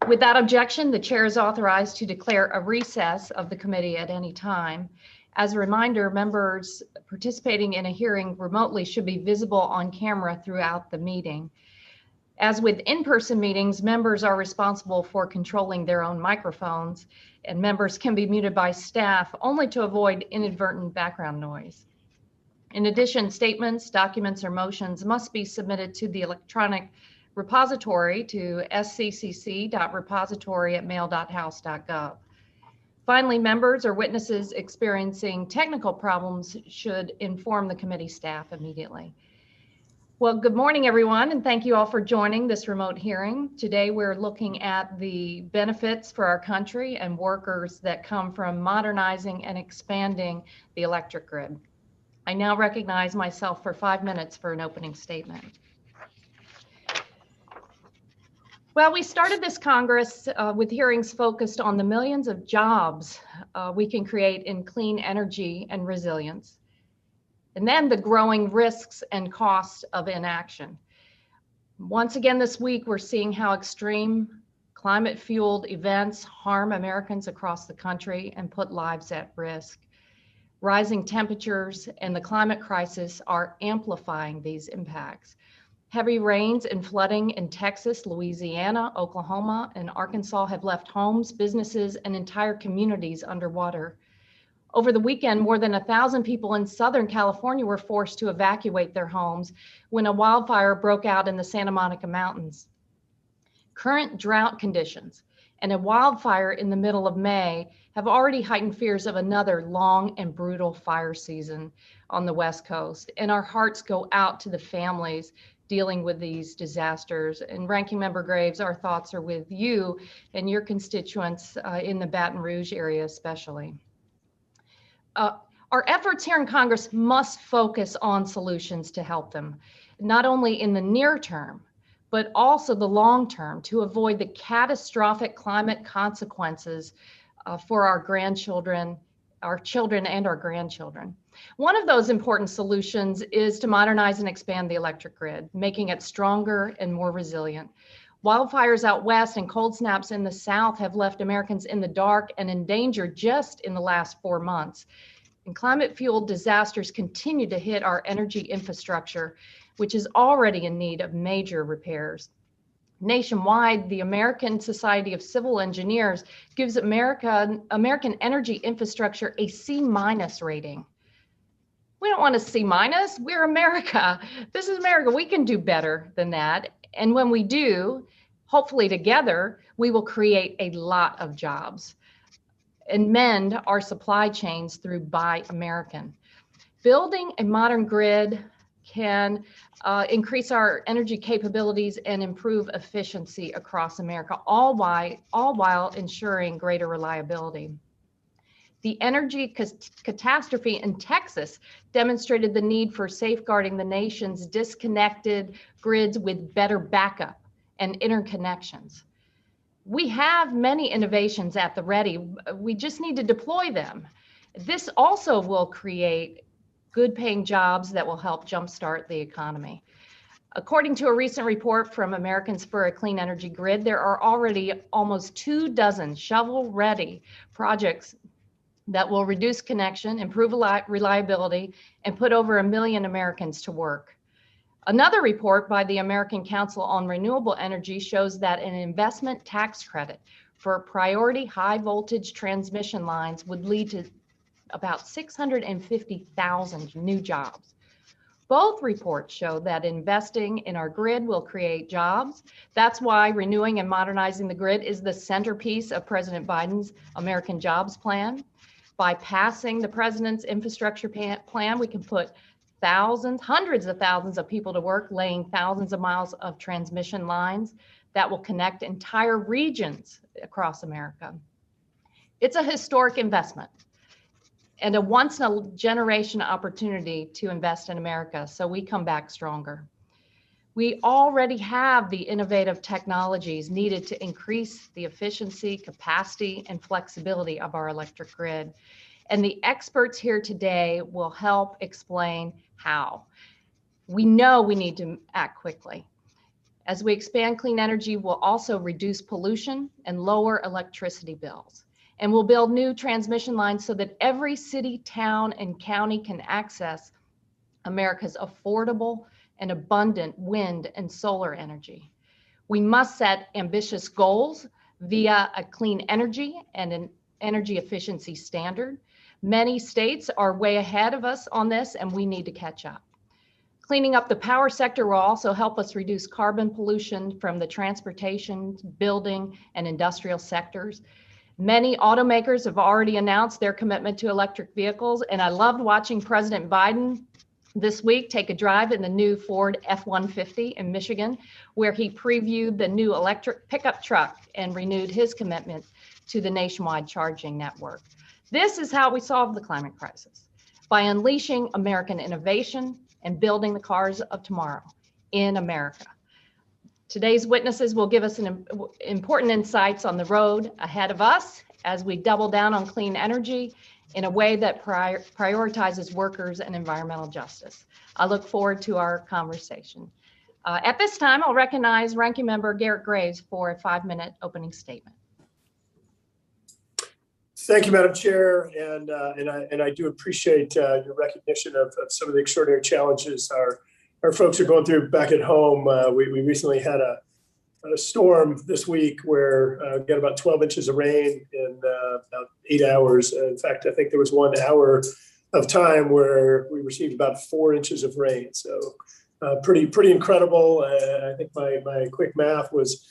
Without objection, the chair is authorized to declare a recess of the committee at any time. As a reminder, members participating in a hearing remotely should be visible on camera throughout the meeting. As with in-person meetings, members are responsible for controlling their own microphones, and members can be muted by staff only to avoid inadvertent background noise. In addition, statements, documents, or motions must be submitted to the electronic repository to sccc.repository@mail.house.gov. Finally, members or witnesses experiencing technical problems should inform the committee staff immediately. Well, good morning, everyone, and thank you all for joining this remote hearing. Today, we're looking at the benefits for our country and workers that come from modernizing and expanding the electric grid. I now recognize myself for 5 minutes for an opening statement. Well, we started this Congress with hearings focused on the millions of jobs we can create in clean energy and resilience, and then the growing risks and costs of inaction. Once again this week, we're seeing how extreme climate-fueled events harm Americans across the country and put lives at risk. Rising temperatures and the climate crisis are amplifying these impacts. Heavy rains and flooding in Texas, Louisiana, Oklahoma, and Arkansas have left homes, businesses, and entire communities underwater. Over the weekend, more than 1,000 people in Southern California were forced to evacuate their homes when a wildfire broke out in the Santa Monica Mountains. Current drought conditions and a wildfire in the middle of May have already heightened fears of another long and brutal fire season on the West Coast. And our hearts go out to the families dealing with these disasters. And Ranking Member Graves, our thoughts are with you and your constituents in the Baton Rouge area especially. Our efforts here in Congress must focus on solutions to help them, not only in the near term, but also the long term, to avoid the catastrophic climate consequences for our grandchildren, our children, and our grandchildren. One of those important solutions is to modernize and expand the electric grid, making it stronger and more resilient. Wildfires out west and cold snaps in the south have left Americans in the dark and in danger just in the last 4 months. And climate-fueled disasters continue to hit our energy infrastructure, which is already in need of major repairs. Nationwide, the American Society of Civil Engineers gives American energy infrastructure a C- rating. We don't want a C-, we're America. This is America, we can do better than that. And when we do, hopefully together, we will create a lot of jobs and mend our supply chains through Buy American. Building a modern grid can increase our energy capabilities and improve efficiency across America, all while ensuring greater reliability. The energy catastrophe in Texas demonstrated the need for safeguarding the nation's disconnected grids with better backup and interconnections. We have many innovations at the ready. We just need to deploy them. This also will create good paying jobs that will help jumpstart the economy. According to a recent report from Americans for a Clean Energy Grid, there are already almost 24 shovel-ready projects that will reduce connection, improve reliability, and put over 1 million Americans to work. Another report by the American Council on Renewable Energy shows that an investment tax credit for priority high voltage transmission lines would lead to about 650,000 new jobs. Both reports show that investing in our grid will create jobs. That's why renewing and modernizing the grid is the centerpiece of President Biden's American Jobs Plan. By passing the president's infrastructure plan, we can put thousands, hundreds of thousands of people to work, laying thousands of miles of transmission lines that will connect entire regions across America. It's a historic investment and a once in a generation opportunity to invest in America so we come back stronger. We already have the innovative technologies needed to increase the efficiency, capacity, and flexibility of our electric grid. And the experts here today will help explain how. We know we need to act quickly. As we expand clean energy, we'll also reduce pollution and lower electricity bills. And we'll build new transmission lines so that every city, town, and county can access America's affordable and abundant wind and solar energy. We must set ambitious goals via a clean energy and an energy efficiency standard. Many states are way ahead of us on this, and we need to catch up. Cleaning up the power sector will also help us reduce carbon pollution from the transportation, building, and industrial sectors. Many automakers have already announced their commitment to electric vehicles, and I loved watching President Biden this week take a drive in the new Ford F-150 in Michigan, where he previewed the new electric pickup truck and renewed his commitment to the nationwide charging network. This is how we solve the climate crisis, by unleashing American innovation and building the cars of tomorrow in America. Today's witnesses will give us important insights on the road ahead of us as we double down on clean energy in a way that prioritizes workers and environmental justice. I look forward to our conversation. At this time, I'll recognize Ranking Member Garrett Graves for a 5-minute opening statement. Thank you, Madam Chair, and I do appreciate your recognition of some of the extraordinary challenges our folks are going through back at home. We recently had a storm this week where we got about 12 inches of rain in about 8 hours. In fact, I think there was 1 hour of time where we received about 4 inches of rain. So pretty incredible. I think my quick math was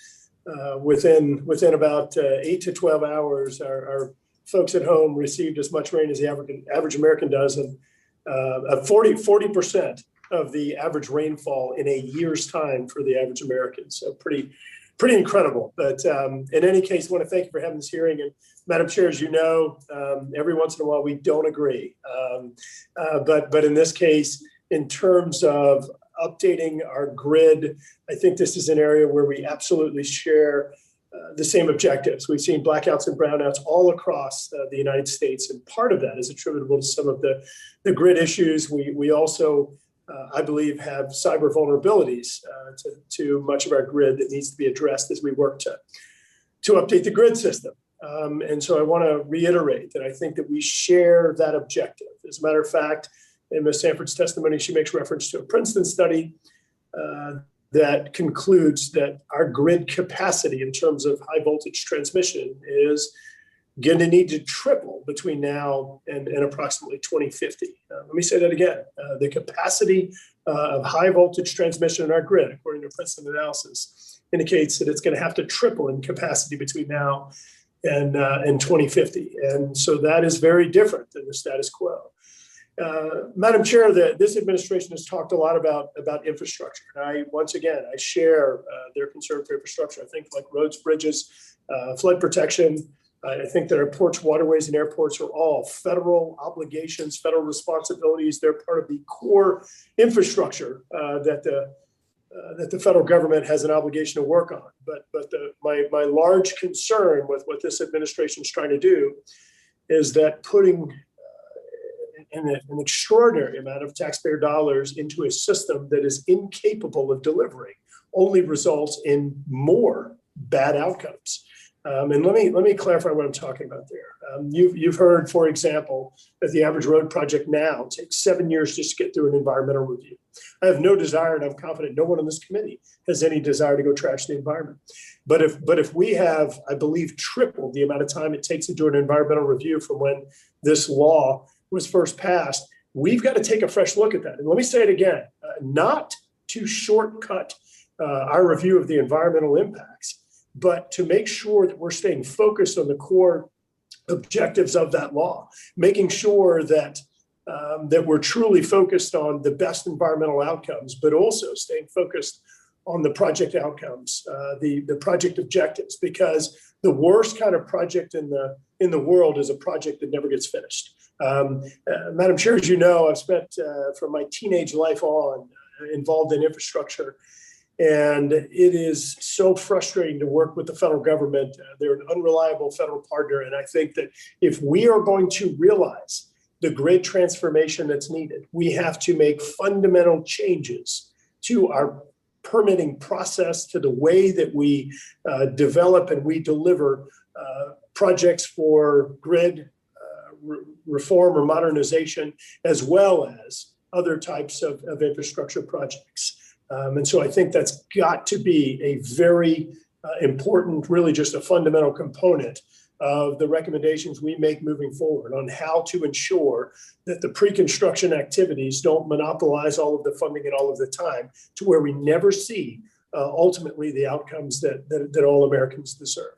within about 8 to 12 hours, our folks at home received as much rain as the average American does, and 40% of the average rainfall in a year's time for the average American. So pretty incredible. But in any case, I want to thank you for having this hearing. And Madam Chair, as you know, every once in a while we don't agree. But in this case, in terms of updating our grid, I think this is an area where we absolutely share the same objectives. We've seen blackouts and brownouts all across the United States, and part of that is attributable to some of the grid issues. We also, I believe, have cyber vulnerabilities to much of our grid that needs to be addressed as we work to update the grid system. And so I want to reiterate that I think that we share that objective. As a matter of fact, in Ms. Sanford's testimony, she makes reference to a Princeton study that concludes that our grid capacity in terms of high voltage transmission is going to need to triple between now and approximately 2050. Let me say that again. The capacity of high voltage transmission in our grid, according to Princeton analysis, indicates that it's going to have to triple in capacity between now and 2050. And so that is very different than the status quo. Madam Chair, this administration has talked a lot about infrastructure. And once again, I share their concern for infrastructure. I think like roads, bridges, flood protection. I think that our ports, waterways, and airports are all federal obligations, federal responsibilities. They're part of the core infrastructure that the federal government has an obligation to work on. But my large concern with what this administration is trying to do is that putting an extraordinary amount of taxpayer dollars into a system that is incapable of delivering only results in more bad outcomes. And let me clarify what I'm talking about there. You've heard, for example, that the average road project now takes 7 years just to get through an environmental review. I have no desire, and I'm confident no one on this committee has any desire to go trash the environment. But if we have, I believe, tripled the amount of time it takes to do an environmental review from when this law was first passed, we've got to take a fresh look at that. And let me say it again, not to shortcut our review of the environmental impacts, but to make sure that we're staying focused on the core objectives of that law, making sure that that we're truly focused on the best environmental outcomes, but also staying focused on the project outcomes, the project objectives, because the worst kind of project in the world is a project that never gets finished. Madam Chair, as you know, I've spent from my teenage life on involved in infrastructure. And it is so frustrating to work with the federal government. They're an unreliable federal partner. And I think that if we are going to realize the grid transformation that's needed, we have to make fundamental changes to our permitting process to the way that we develop and we deliver projects for grid reform or modernization, as well as other types of infrastructure projects. And so I think that's got to be a very important, really just a fundamental component of the recommendations we make moving forward on how to ensure that the pre-construction activities don't monopolize all of the funding and all of the time to where we never see ultimately the outcomes that all Americans deserve.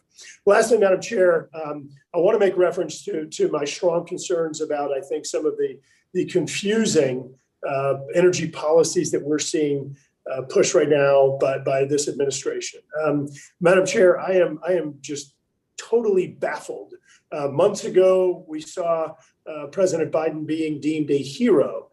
Lastly, Madam Chair, I want to make reference to my strong concerns about, I think, some of the confusing energy policies that we're seeing pushed right now by this administration. Madam Chair, I am just totally baffled. Months ago, we saw President Biden being deemed a hero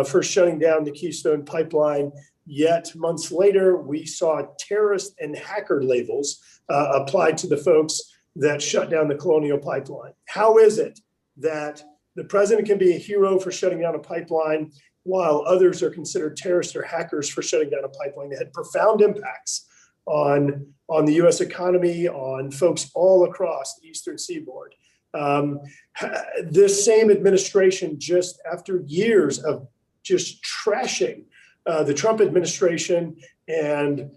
for shutting down the Keystone Pipeline. Yet months later, we saw terrorist and hacker labels applied to the folks that shut down the Colonial Pipeline. How is it that the president can be a hero for shutting down a pipeline while others are considered terrorists or hackers for shutting down a pipeline that had profound impacts on the U.S. economy, on folks all across the Eastern Seaboard? This same administration, just after years of just trashing the Trump administration and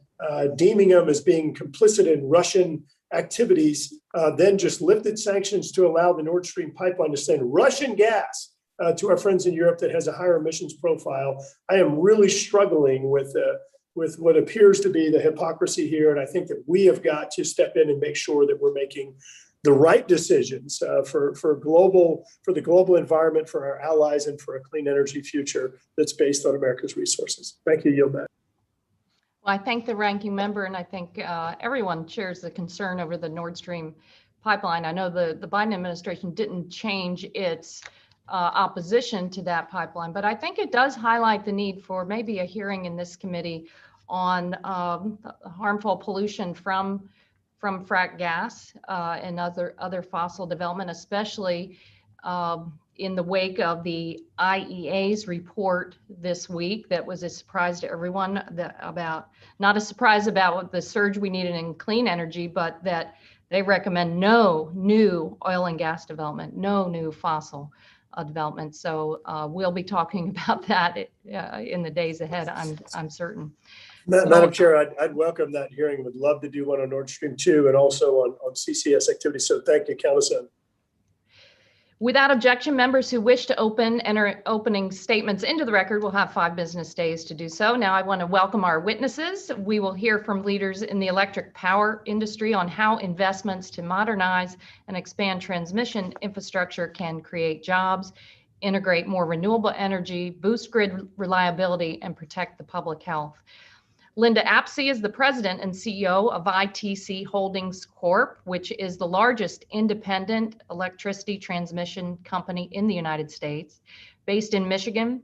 deeming them as being complicit in Russian activities, then just lifted sanctions to allow the Nord Stream pipeline to send Russian gas to our friends in Europe that has a higher emissions profile. I am really struggling with what appears to be the hypocrisy here. And I think that we have got to step in and make sure that we're making the right decisions for the global environment, for our allies, and for a clean energy future that's based on America's resources. Thank you. Yield back. Well, I thank the ranking member, and I think everyone shares the concern over the Nord Stream pipeline. I know the Biden administration didn't change its opposition to that pipeline, but I think it does highlight the need for maybe a hearing in this committee on harmful pollution from frack gas and other fossil development, especially in the wake of the IEA's report this week that was a surprise to everyone, not a surprise about the surge we needed in clean energy, but that they recommend no new oil and gas development, no new fossil development. So we'll be talking about that in the days ahead, I'm certain. Madam Chair, I'd welcome that hearing. Would love to do one on Nord Stream 2 and also on CCS activities. So thank you, count us in. Without objection, members who wish to enter opening statements into the record will have 5 business days to do so. Now I want to welcome our witnesses. We will hear from leaders in the electric power industry on how investments to modernize and expand transmission infrastructure can create jobs, integrate more renewable energy, boost grid reliability, and protect the public health. Linda Apsey is the president and CEO of ITC Holdings Corp., which is the largest independent electricity transmission company in the United States. Based in Michigan,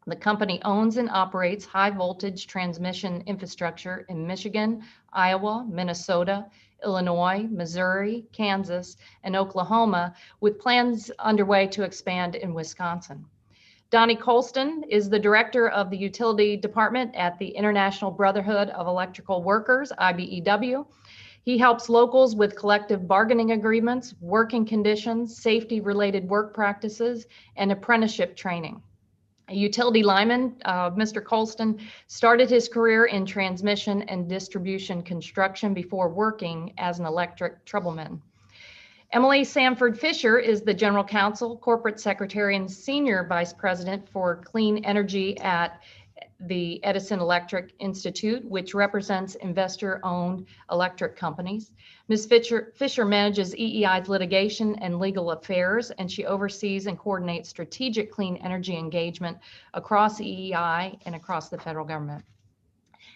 the company owns and operates high voltage transmission infrastructure in Michigan, Iowa, Minnesota, Illinois, Missouri, Kansas, and Oklahoma, with plans underway to expand in Wisconsin. Donnie Colston is the director of the utility department at the International Brotherhood of Electrical Workers, IBEW. He helps locals with collective bargaining agreements, working conditions, safety-related work practices, and apprenticeship training. A utility lineman, Mr. Colston started his career in transmission and distribution construction before working as an electric troubleman. Emily Sanford Fisher is the General Counsel, Corporate Secretary, and Senior Vice President for Clean Energy at the Edison Electric Institute, which represents investor-owned electric companies. Ms. Fisher manages EEI's litigation and legal affairs, and she oversees and coordinates strategic clean energy engagement across EEI and across the federal government.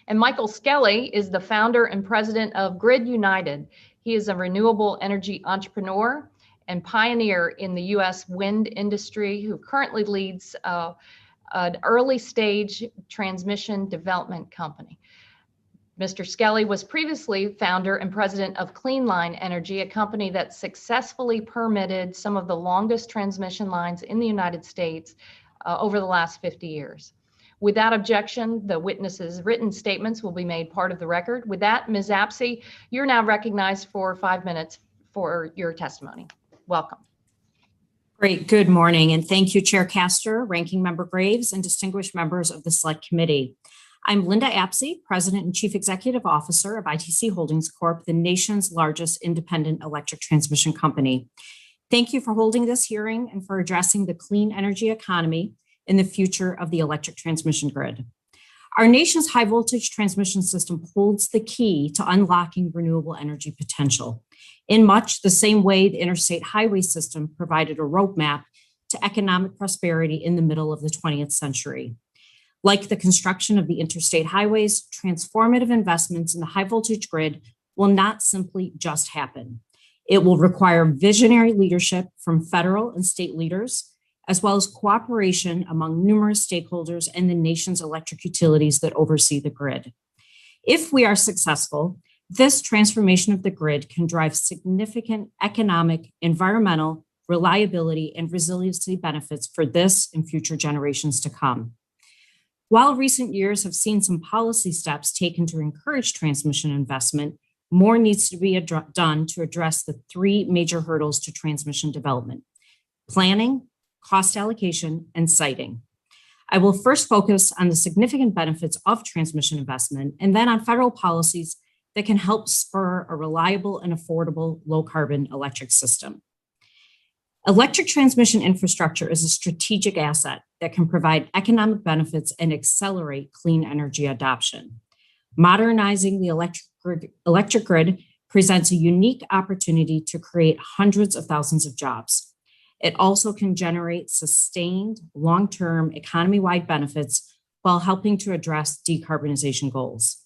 And Michael Skelly is the founder and president of Grid United. He is a renewable energy entrepreneur and pioneer in the U.S. wind industry who currently leads an early stage transmission development company. Mr. Skelly was previously founder and president of Cleanline Energy, a company that successfully permitted some of the longest transmission lines in the United States over the last 50 years. Without objection, the witnesses' written statements will be made part of the record. With that, Ms. Apsey, you're now recognized for 5 minutes for your testimony. Welcome. Great. Good morning, and thank you, Chair Castor, Ranking Member Graves, and distinguished members of the Select Committee. I'm Linda Apsey, President and Chief Executive Officer of ITC Holdings Corp., the nation's largest independent electric transmission company. Thank you for holding this hearing and for addressing the clean energy economy and the future of the electric transmission grid. Our nation's high voltage transmission system holds the key to unlocking renewable energy potential, in much the same way the interstate highway system provided a roadmap to economic prosperity in the middle of the 20th century. Like the construction of the interstate highways, transformative investments in the high voltage grid will not simply just happen. It will require visionary leadership from federal and state leaders, as well as cooperation among numerous stakeholders and the nation's electric utilities that oversee the grid. If we are successful, this transformation of the grid can drive significant economic, environmental, reliability, and resiliency benefits for this and future generations to come. While recent years have seen some policy steps taken to encourage transmission investment, more needs to be done to address the three major hurdles to transmission development: planning, cost allocation, and siting. I will first focus on the significant benefits of transmission investment and then on federal policies that can help spur a reliable and affordable low-carbon electric system. Electric transmission infrastructure is a strategic asset that can provide economic benefits and accelerate clean energy adoption. Modernizing the electric grid presents a unique opportunity to create hundreds of thousands of jobs. It also can generate sustained, long-term, economy-wide benefits while helping to address decarbonization goals.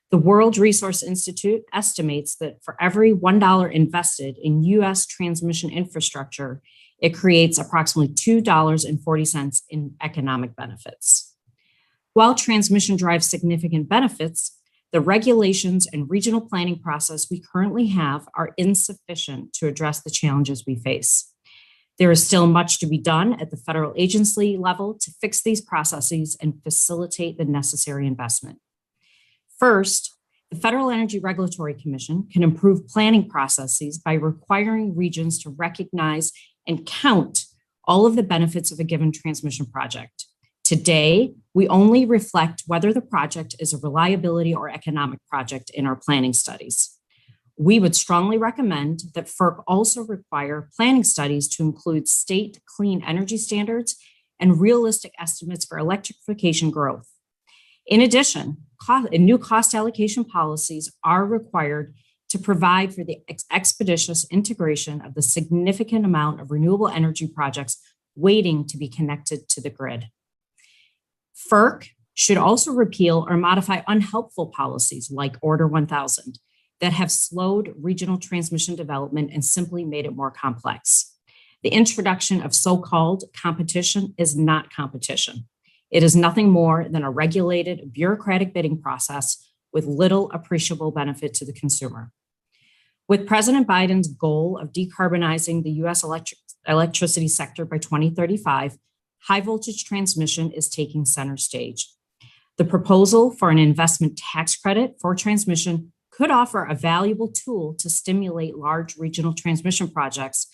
The World Resource Institute estimates that for every $1 invested in U.S. transmission infrastructure, it creates approximately $2.40 in economic benefits. While transmission drives significant benefits, the regulations and regional planning process we currently have are insufficient to address the challenges we face. There is still much to be done at the federal agency level to fix these processes and facilitate the necessary investment. First, the Federal Energy Regulatory Commission can improve planning processes by requiring regions to recognize and count all of the benefits of a given transmission project. Today, we only reflect whether the project is a reliability or economic project in our planning studies. We would strongly recommend that FERC also require planning studies to include state clean energy standards and realistic estimates for electrification growth. In addition, new cost allocation policies are required to provide for the expeditious integration of the significant amount of renewable energy projects waiting to be connected to the grid. FERC should also repeal or modify unhelpful policies like Order 1000 that have slowed regional transmission development and simply made it more complex. The introduction of so-called competition is not competition. It is nothing more than a regulated bureaucratic bidding process with little appreciable benefit to the consumer. With President Biden's goal of decarbonizing the U.S. electricity sector by 2035, high voltage transmission is taking center stage. The proposal for an investment tax credit for transmission could offer a valuable tool to stimulate large regional transmission projects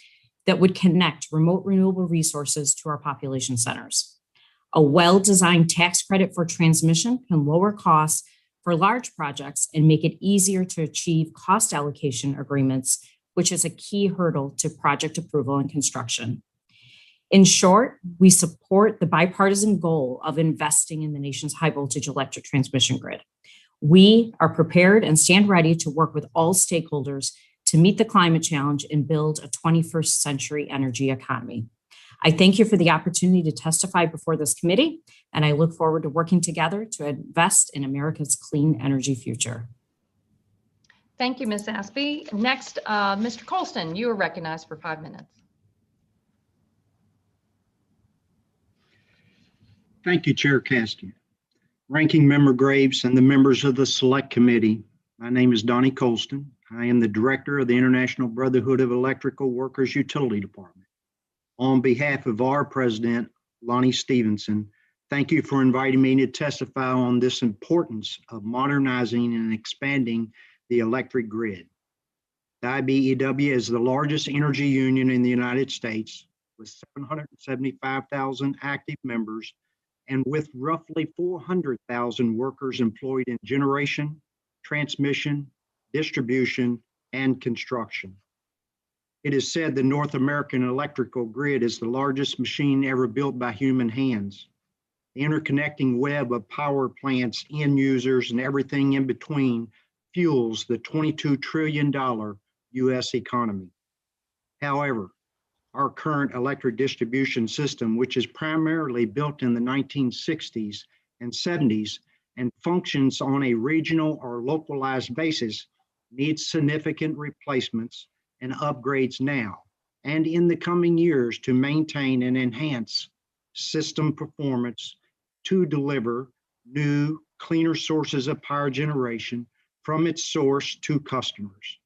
that would connect remote renewable resources to our population centers. A well-designed tax credit for transmission can lower costs for large projects and make it easier to achieve cost allocation agreements, which is a key hurdle to project approval and construction. In short, we support the bipartisan goal of investing in the nation's high voltage electric transmission grid. We are prepared and stand ready to work with all stakeholders to meet the climate challenge and build a 21st century energy economy. I thank you for the opportunity to testify before this committee, and I look forward to working together to invest in America's clean energy future. Thank you, Ms. Apsey. Next, Mr. Colston, you are recognized for 5 minutes. Thank you, Chair Castor, Ranking Member Graves, and the members of the Select Committee. My name is Donnie Colston. I am the Director of the International Brotherhood of Electrical Workers Utility Department. On behalf of our President, Lonnie Stevenson, Thank you for inviting me to testify on this importance of modernizing and expanding the electric grid. The IBEW is the largest energy union in the United States with 775,000 active members and with roughly 400,000 workers employed in generation, transmission, distribution, and construction. It is said the North American electrical grid is the largest machine ever built by human hands. The interconnecting web of power plants, end users, and everything in between fuels the $22 trillion U.S. economy. However, our current electric distribution system, which is primarily built in the 1960s and 70s and functions on a regional or localized basis, needs significant replacements and upgrades now and in the coming years to maintain and enhance system performance to deliver new, cleaner sources of power generation from its source to customers.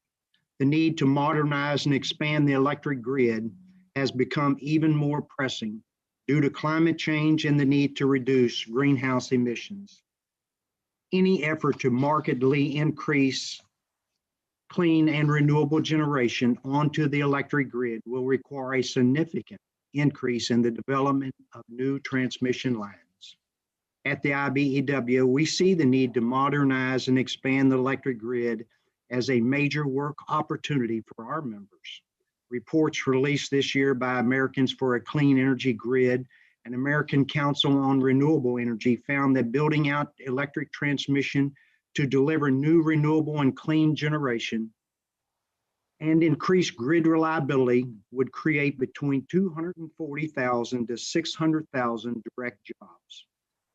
The need to modernize and expand the electric grid has become even more pressing due to climate change and the need to reduce greenhouse emissions. Any effort to markedly increase clean and renewable generation onto the electric grid will require a significant increase in the development of new transmission lines. At the IBEW, we see the need to modernize and expand the electric grid as a major work opportunity for our members. Reports released this year by Americans for a Clean Energy Grid and American Council on Renewable Energy found that building out electric transmission to deliver new renewable and clean generation and increase grid reliability would create between 240,000 to 600,000 direct jobs.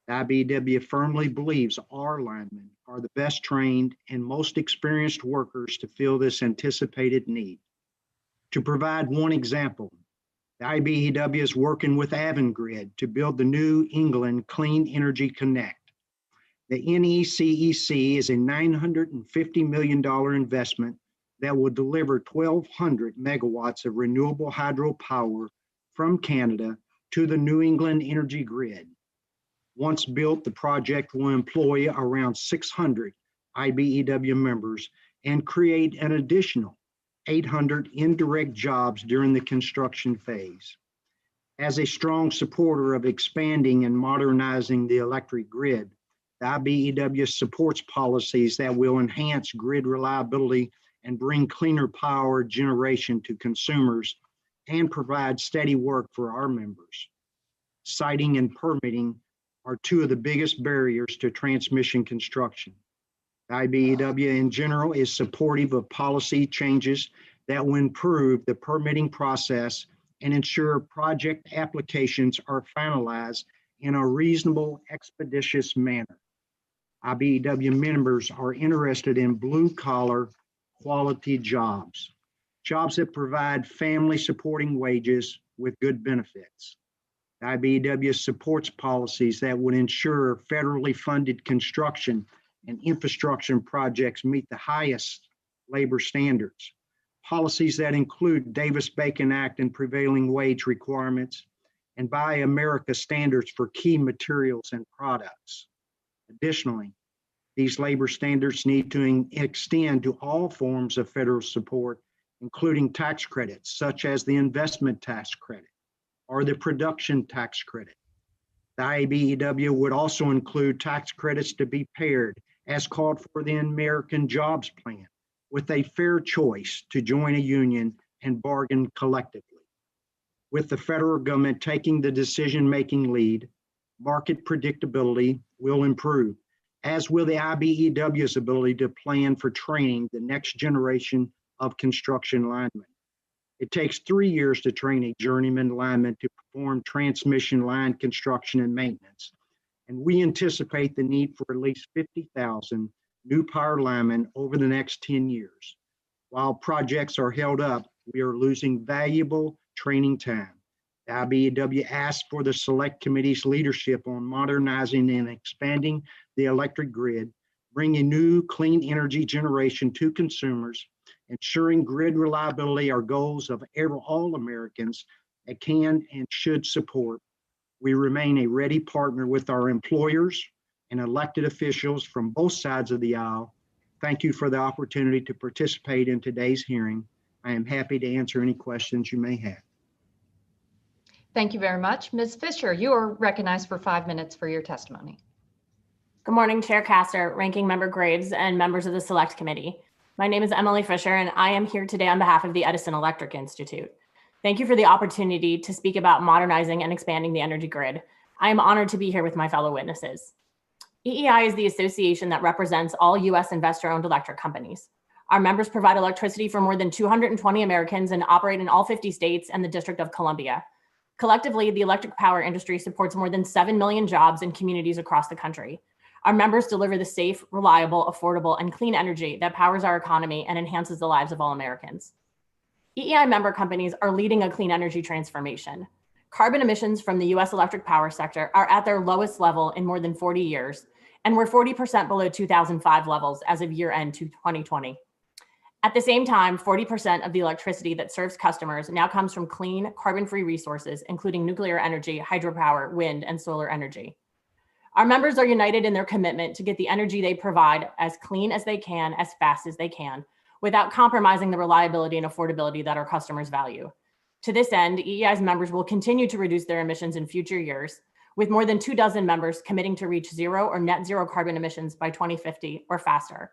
The IBEW firmly believes our linemen are the best trained and most experienced workers to fill this anticipated need. To provide one example, the IBEW is working with Avangrid to build the New England Clean Energy Connect. The NECEC is a $950 million investment that will deliver 1,200 megawatts of renewable hydropower from Canada to the New England energy grid. Once built, the project will employ around 600 IBEW members and create an additional 800 indirect jobs during the construction phase. As a strong supporter of expanding and modernizing the electric grid, the IBEW supports policies that will enhance grid reliability and bring cleaner power generation to consumers and provide steady work for our members. Siting and permitting are two of the biggest barriers to transmission construction. The IBEW in general is supportive of policy changes that will improve the permitting process and ensure project applications are finalized in a reasonable, expeditious manner. IBEW members are interested in blue-collar, quality jobs, jobs that provide family-supporting wages with good benefits. The IBEW supports policies that would ensure federally funded construction and infrastructure projects meet the highest labor standards. Policies that include Davis-Bacon Act and prevailing wage requirements and Buy America standards for key materials and products. Additionally, these labor standards need to extend to all forms of federal support, including tax credits, such as the investment tax credit or the production tax credit. The IBEW would also include tax credits to be paired, as called for the American Jobs Plan, with a fair choice to join a union and bargain collectively. With the federal government taking the decision-making lead, market predictability will improve, as will the IBEW's ability to plan for training the next generation of construction linemen. It takes 3 years to train a journeyman lineman to perform transmission line construction and maintenance, and we anticipate the need for at least 50,000 new power linemen over the next 10 years. While projects are held up, we are losing valuable training time. The IBEW asks for the Select Committee's leadership on modernizing and expanding the electric grid, bringing new clean energy generation to consumers, ensuring grid reliability are goals of all Americans that can and should support, We remain a ready partner with our employers and elected officials from both sides of the aisle. Thank you for the opportunity to participate in today's hearing. I am happy to answer any questions you may have. Thank you very much. Ms. Fisher, you are recognized for 5 minutes for your testimony. Good morning, Chair Castor, Ranking Member Graves, and members of the Select Committee. My name is Emily Fisher, and I am here today on behalf of the Edison Electric Institute. Thank you for the opportunity to speak about modernizing and expanding the energy grid. I am honored to be here with my fellow witnesses. EEI is the association that represents all U.S. investor-owned electric companies. Our members provide electricity for more than 220 Americans and operate in all 50 states and the District of Columbia. Collectively, the electric power industry supports more than 7 million jobs in communities across the country. Our members deliver the safe, reliable, affordable, and clean energy that powers our economy and enhances the lives of all Americans. EEI member companies are leading a clean energy transformation. Carbon emissions from the U.S. electric power sector are at their lowest level in more than 40 years, and we're 40% below 2005 levels as of year-end 2020. At the same time, 40% of the electricity that serves customers now comes from clean, carbon-free resources, including nuclear energy, hydropower, wind, and solar energy. Our members are united in their commitment to get the energy they provide as clean as they can, as fast as they can, without compromising the reliability and affordability that our customers value. To this end, EEI's members will continue to reduce their emissions in future years, with more than 24 members committing to reach zero or net zero carbon emissions by 2050 or faster.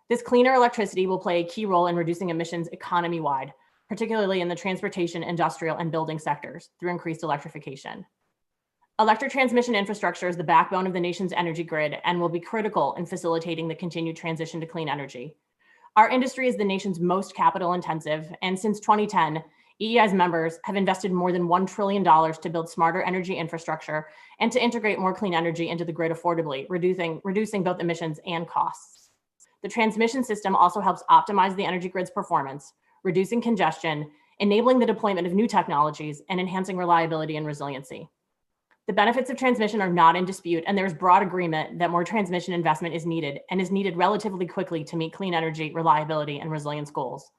This cleaner electricity will play a key role in reducing emissions economy-wide, particularly in the transportation, industrial, and building sectors through increased electrification. Electric transmission infrastructure is the backbone of the nation's energy grid and will be critical in facilitating the continued transition to clean energy. Our industry is the nation's most capital intensive, and since 2010, EEI's members have invested more than $1 trillion to build smarter energy infrastructure and to integrate more clean energy into the grid affordably, reducing both emissions and costs. The transmission system also helps optimize the energy grid's performance, reducing congestion, enabling the deployment of new technologies, and enhancing reliability and resiliency. The benefits of transmission are not in dispute, and there's broad agreement that more transmission investment is needed and is needed relatively quickly to meet clean energy, reliability, and resilience goals.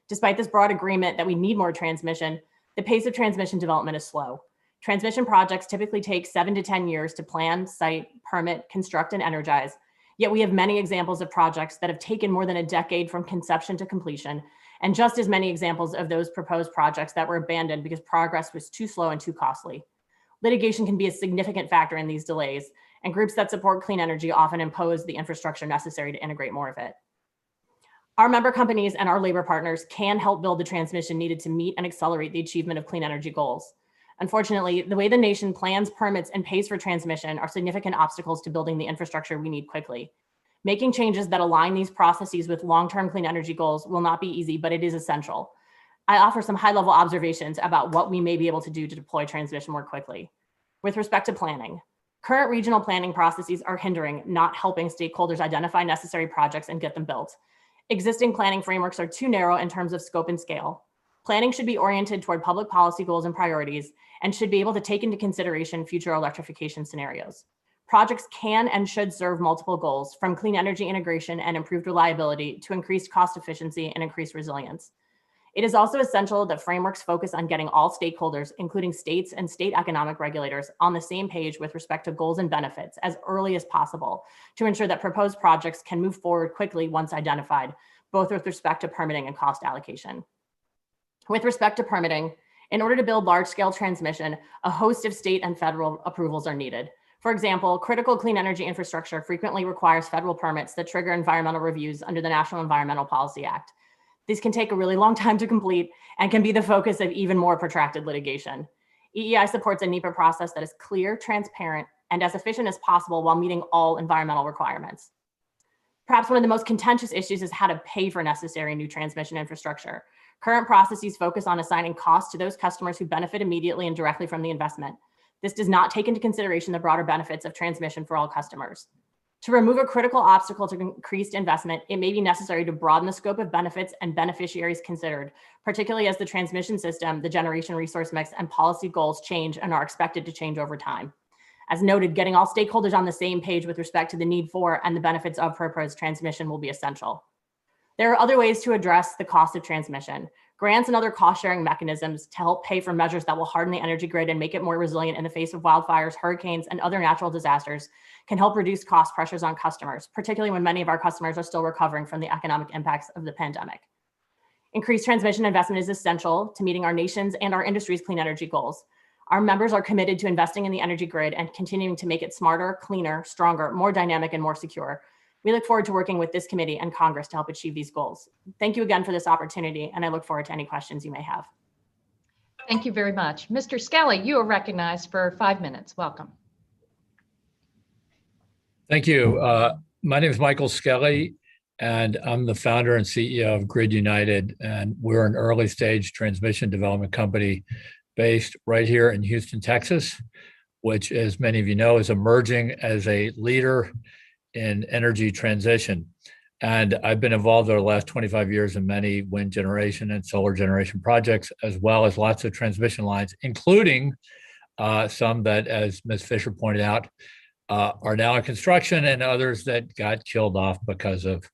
Despite this broad agreement that we need more transmission, the pace of transmission development is slow. Transmission projects typically take 7 to 10 years to plan, site, permit, construct, and energize, yet we have many examples of projects that have taken more than a decade from conception to completion, and just as many examples of those proposed projects that were abandoned because progress was too slow and too costly. Litigation can be a significant factor in these delays, and groups that support clean energy often impose the infrastructure necessary to integrate more of it. Our member companies and our labor partners can help build the transmission needed to meet and accelerate the achievement of clean energy goals. Unfortunately, the way the nation plans, permits, and pays for transmission are significant obstacles to building the infrastructure we need quickly. Making changes that align these processes with long-term clean energy goals will not be easy, but it is essential. I offer some high-level observations about what we may be able to do to deploy transmission more quickly. With respect to planning, current regional planning processes are hindering, not helping stakeholders identify necessary projects and get them built. Existing planning frameworks are too narrow in terms of scope and scale. Planning should be oriented toward public policy goals and priorities and should be able to take into consideration future electrification scenarios. Projects can and should serve multiple goals, from clean energy integration and improved reliability to increased cost efficiency and increased resilience. It is also essential that frameworks focus on getting all stakeholders, including states and state economic regulators, on the same page with respect to goals and benefits as early as possible to ensure that proposed projects can move forward quickly once identified, both with respect to permitting and cost allocation. With respect to permitting, in order to build large-scale transmission, a host of state and federal approvals are needed. For example, critical clean energy infrastructure frequently requires federal permits that trigger environmental reviews under the National Environmental Policy Act. These can take a really long time to complete and can be the focus of even more protracted litigation. EEI supports a NEPA process that is clear, transparent, and as efficient as possible while meeting all environmental requirements. Perhaps one of the most contentious issues is how to pay for necessary new transmission infrastructure. Current processes focus on assigning costs to those customers who benefit immediately and directly from the investment. This does not take into consideration the broader benefits of transmission for all customers. To remove a critical obstacle to increased investment, it may be necessary to broaden the scope of benefits and beneficiaries considered, particularly as the transmission system, the generation resource mix, and policy goals change and are expected to change over time. As noted, getting all stakeholders on the same page with respect to the need for and the benefits of proposed transmission will be essential. There are other ways to address the cost of transmission. Grants and other cost-sharing mechanisms to help pay for measures that will harden the energy grid and make it more resilient in the face of wildfires, hurricanes, and other natural disasters can help reduce cost pressures on customers, particularly when many of our customers are still recovering from the economic impacts of the pandemic. Increased transmission investment is essential to meeting our nation's and our industry's clean energy goals. Our members are committed to investing in the energy grid and continuing to make it smarter, cleaner, stronger, more dynamic, and more secure. We look forward to working with this committee and Congress to help achieve these goals. Thank you again for this opportunity, and I look forward to any questions you may have. Thank you very much. Mr. Skelly, you are recognized for 5 minutes. Welcome. Thank you. My name is Michael Skelly, and I'm the founder and CEO of Grid United, and we're an early stage transmission development company based right here in Houston, Texas, which, as many of you know, is emerging as a leader in energy transition. And I've been involved over the last 25 years in many wind generation and solar generation projects, as well as lots of transmission lines, including some that, as Ms. Fisher pointed out, are now in construction, and others that got killed off because of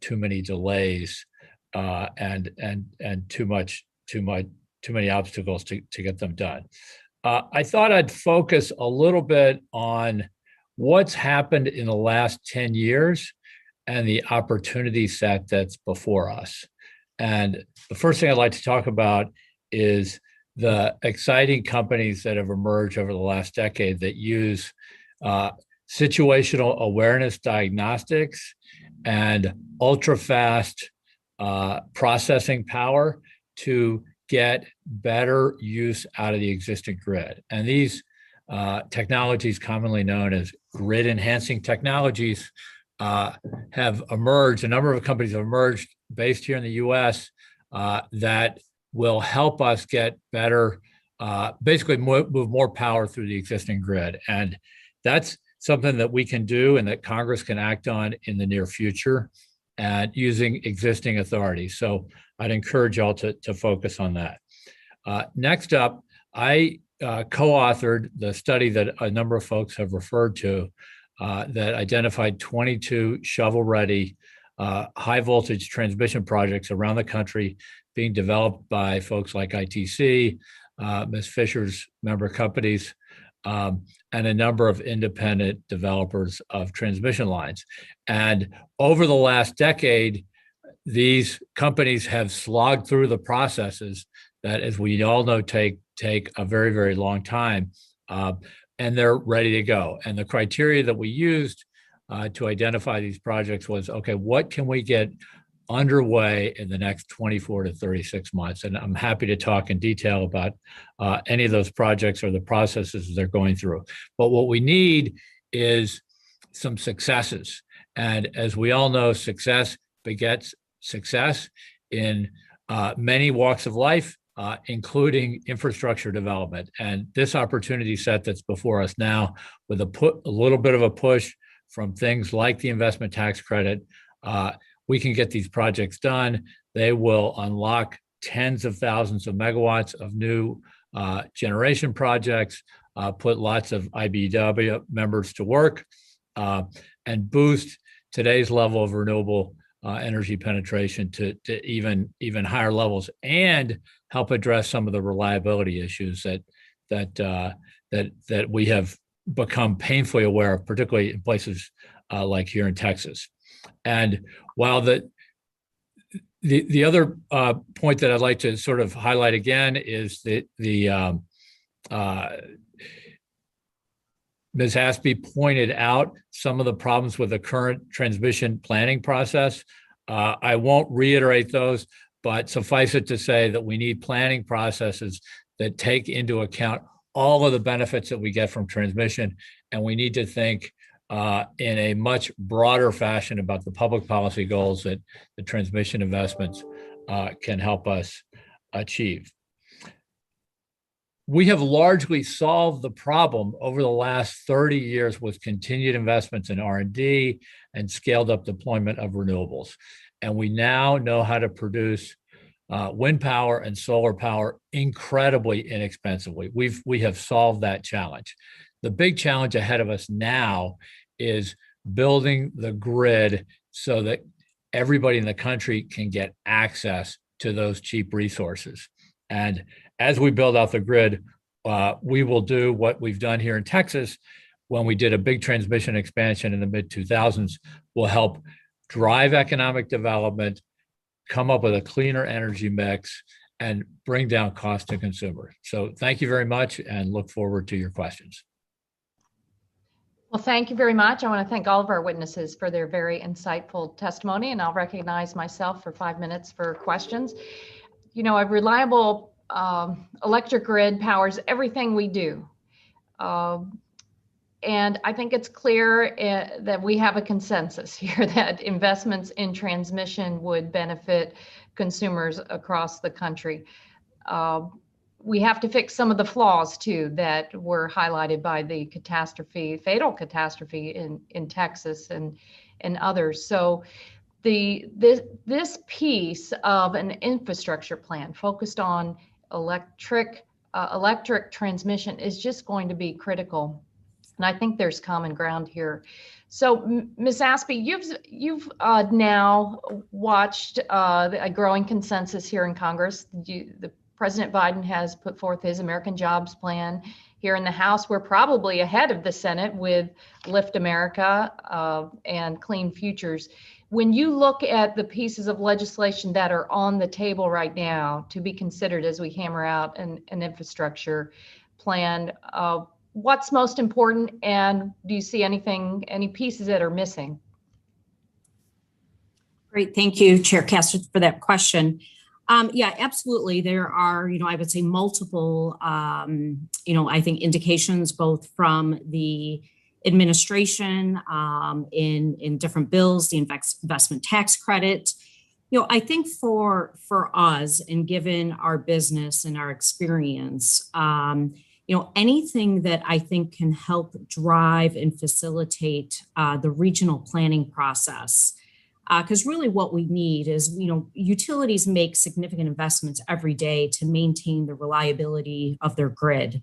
too many delays and too many obstacles to get them done. I thought I'd focus a little bit on what's happened in the last 10 years and the opportunity set that's before us. And the first thing I'd like to talk about is the exciting companies that have emerged over the last decade that use situational awareness diagnostics and ultra-fast processing power to get better use out of the existing grid. And these technologies, commonly known as grid enhancing technologies, have emerged. A number of companies have emerged based here in the US that will help us get better, basically move more power through the existing grid. And that's something that we can do and that Congress can act on in the near future and using existing authorities. So I'd encourage y'all to focus on that. Next up, I co-authored the study that a number of folks have referred to that identified 22 shovel-ready high voltage transmission projects around the country being developed by folks like ITC, Ms. Fisher's member companies, and a number of independent developers of transmission lines. And over the last decade, these companies have slogged through the processes that, as we all know, take a very, very long time, and they're ready to go. And the criteria that we used to identify these projects was, okay, what can we get underway in the next 24 to 36 months? And I'm happy to talk in detail about any of those projects or the processes they're going through. But what we need is some successes. And as we all know, success begets success in many walks of life, including infrastructure development. And this opportunity set that's before us now, with a little bit of a push from things like the investment tax credit, we can get these projects done. They will unlock tens of thousands of megawatts of new generation projects, put lots of IBEW members to work, and boost today's level of renewable energy penetration to even higher levels, and help address some of the reliability issues that we have become painfully aware of, particularly in places like here in Texas. And while the other point that I'd like to sort of highlight again is that Ms. Apsey pointed out some of the problems with the current transmission planning process. I won't reiterate those, but suffice it to say that we need planning processes that take into account all of the benefits that we get from transmission, and we need to think in a much broader fashion about the public policy goals that the transmission investments can help us achieve. We have largely solved the problem over the last 30 years with continued investments in R&D and scaled up deployment of renewables. And we now know how to produce wind power and solar power incredibly inexpensively. We have solved that challenge. The big challenge ahead of us now is building the grid so that everybody in the country can get access to those cheap resources. And as we build out the grid, we will do what we've done here in Texas when we did a big transmission expansion in the mid-2000s. Will help drive economic development, come up with a cleaner energy mix, and bring down cost to consumers. So thank you very much and look forward to your questions. Well, thank you very much. I want to thank all of our witnesses for their very insightful testimony, and I'll recognize myself for 5 minutes for questions. You know, a reliable electric grid powers everything we do. And I think it's clear that we have a consensus here that investments in transmission would benefit consumers across the country. We have to fix some of the flaws too that were highlighted by the fatal catastrophe in Texas and others. So this piece of an infrastructure plan focused on electric transmission is just going to be critical. And I think there's common ground here. So, Ms. Apsey, you've now watched a growing consensus here in Congress. President Biden has put forth his American Jobs Plan. Here in the House, we're probably ahead of the Senate with Lift America and Clean Futures. When you look at the pieces of legislation that are on the table right now to be considered as we hammer out an infrastructure plan, what's most important, and do you see any pieces that are missing? Great, thank you, Chair Castor, for that question. Yeah, absolutely. There are, I would say multiple, I think indications both from the administration in different bills, the investment tax credit. I think for us, and given our business and our experience, anything that I think can help drive and facilitate the regional planning process. Because really what we need is, utilities make significant investments every day to maintain the reliability of their grid.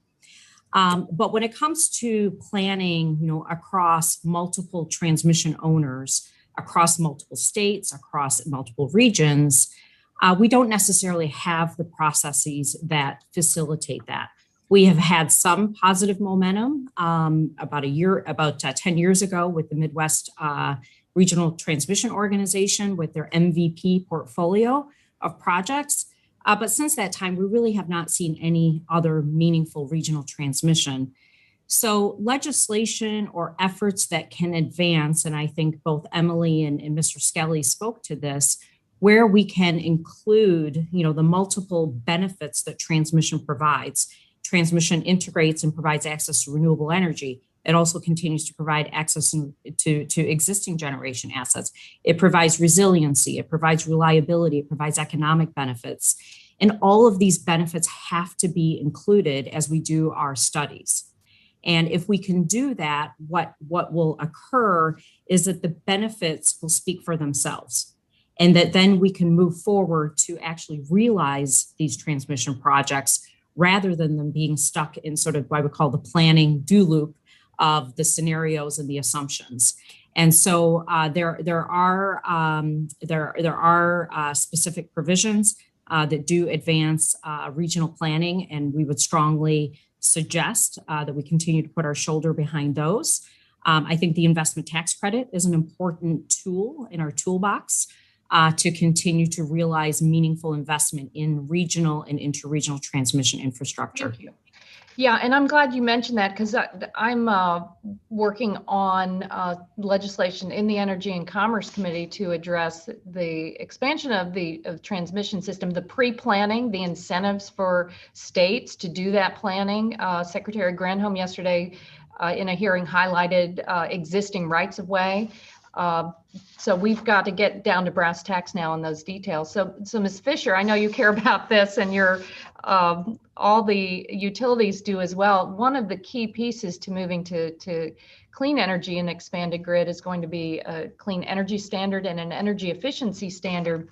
But when it comes to planning, across multiple transmission owners, across multiple states, across multiple regions, we don't necessarily have the processes that facilitate that. We have had some positive momentum about 10 years ago with the Midwest Regional Transmission Organization with their MVP portfolio of projects. But since that time, we really have not seen any other meaningful regional transmission. So legislation or efforts that can advance, and I think both Emily and Mr. Skelly spoke to this, where we can include, the multiple benefits that transmission provides. Transmission integrates and provides access to renewable energy. It also continues to provide access to existing generation assets. It provides resiliency, it provides reliability, it provides economic benefits. And all of these benefits have to be included as we do our studies. And if we can do that, what will occur is that the benefits will speak for themselves. And that then we can move forward to actually realize these transmission projects rather than them being stuck in sort of what I would call the planning do loop of the scenarios and the assumptions. And so there are specific provisions that do advance regional planning, and we would strongly suggest that we continue to put our shoulder behind those. I think the investment tax credit is an important tool in our toolbox to continue to realize meaningful investment in regional and interregional transmission infrastructure. Thank you. Yeah, and I'm glad you mentioned that because I'm working on legislation in the Energy and Commerce Committee to address the expansion of the transmission system, the pre-planning, the incentives for states to do that planning. Secretary Granholm yesterday in a hearing highlighted existing rights of way. So we've got to get down to brass tacks now on those details. So Ms. Fisher, I know you care about this, and you're all the utilities do as well. One of the key pieces to moving to clean energy and expanded grid is going to be a clean energy standard and an energy efficiency standard.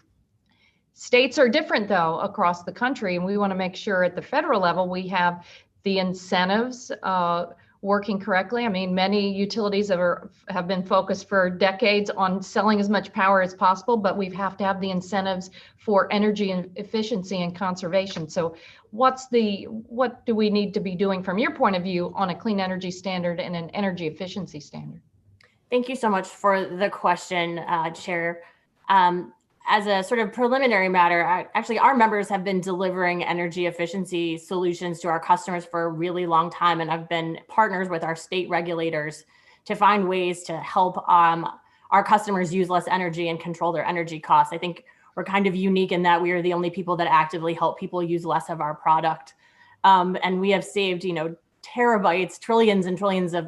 States are different though across the country, and we want to make sure at the federal level we have the incentives working correctly? I mean, many utilities have been focused for decades on selling as much power as possible, but we have to have the incentives for energy and efficiency and conservation. So what do we need to be doing from your point of view on a clean energy standard and an energy efficiency standard? Thank you so much for the question, Chair. As a sort of preliminary matter, actually, our members have been delivering energy efficiency solutions to our customers for a really long time, and have been partners with our state regulators to find ways to help our customers use less energy and control their energy costs. I think we're kind of unique in that we are the only people that actively help people use less of our product. And we have saved, terabytes, trillions and trillions of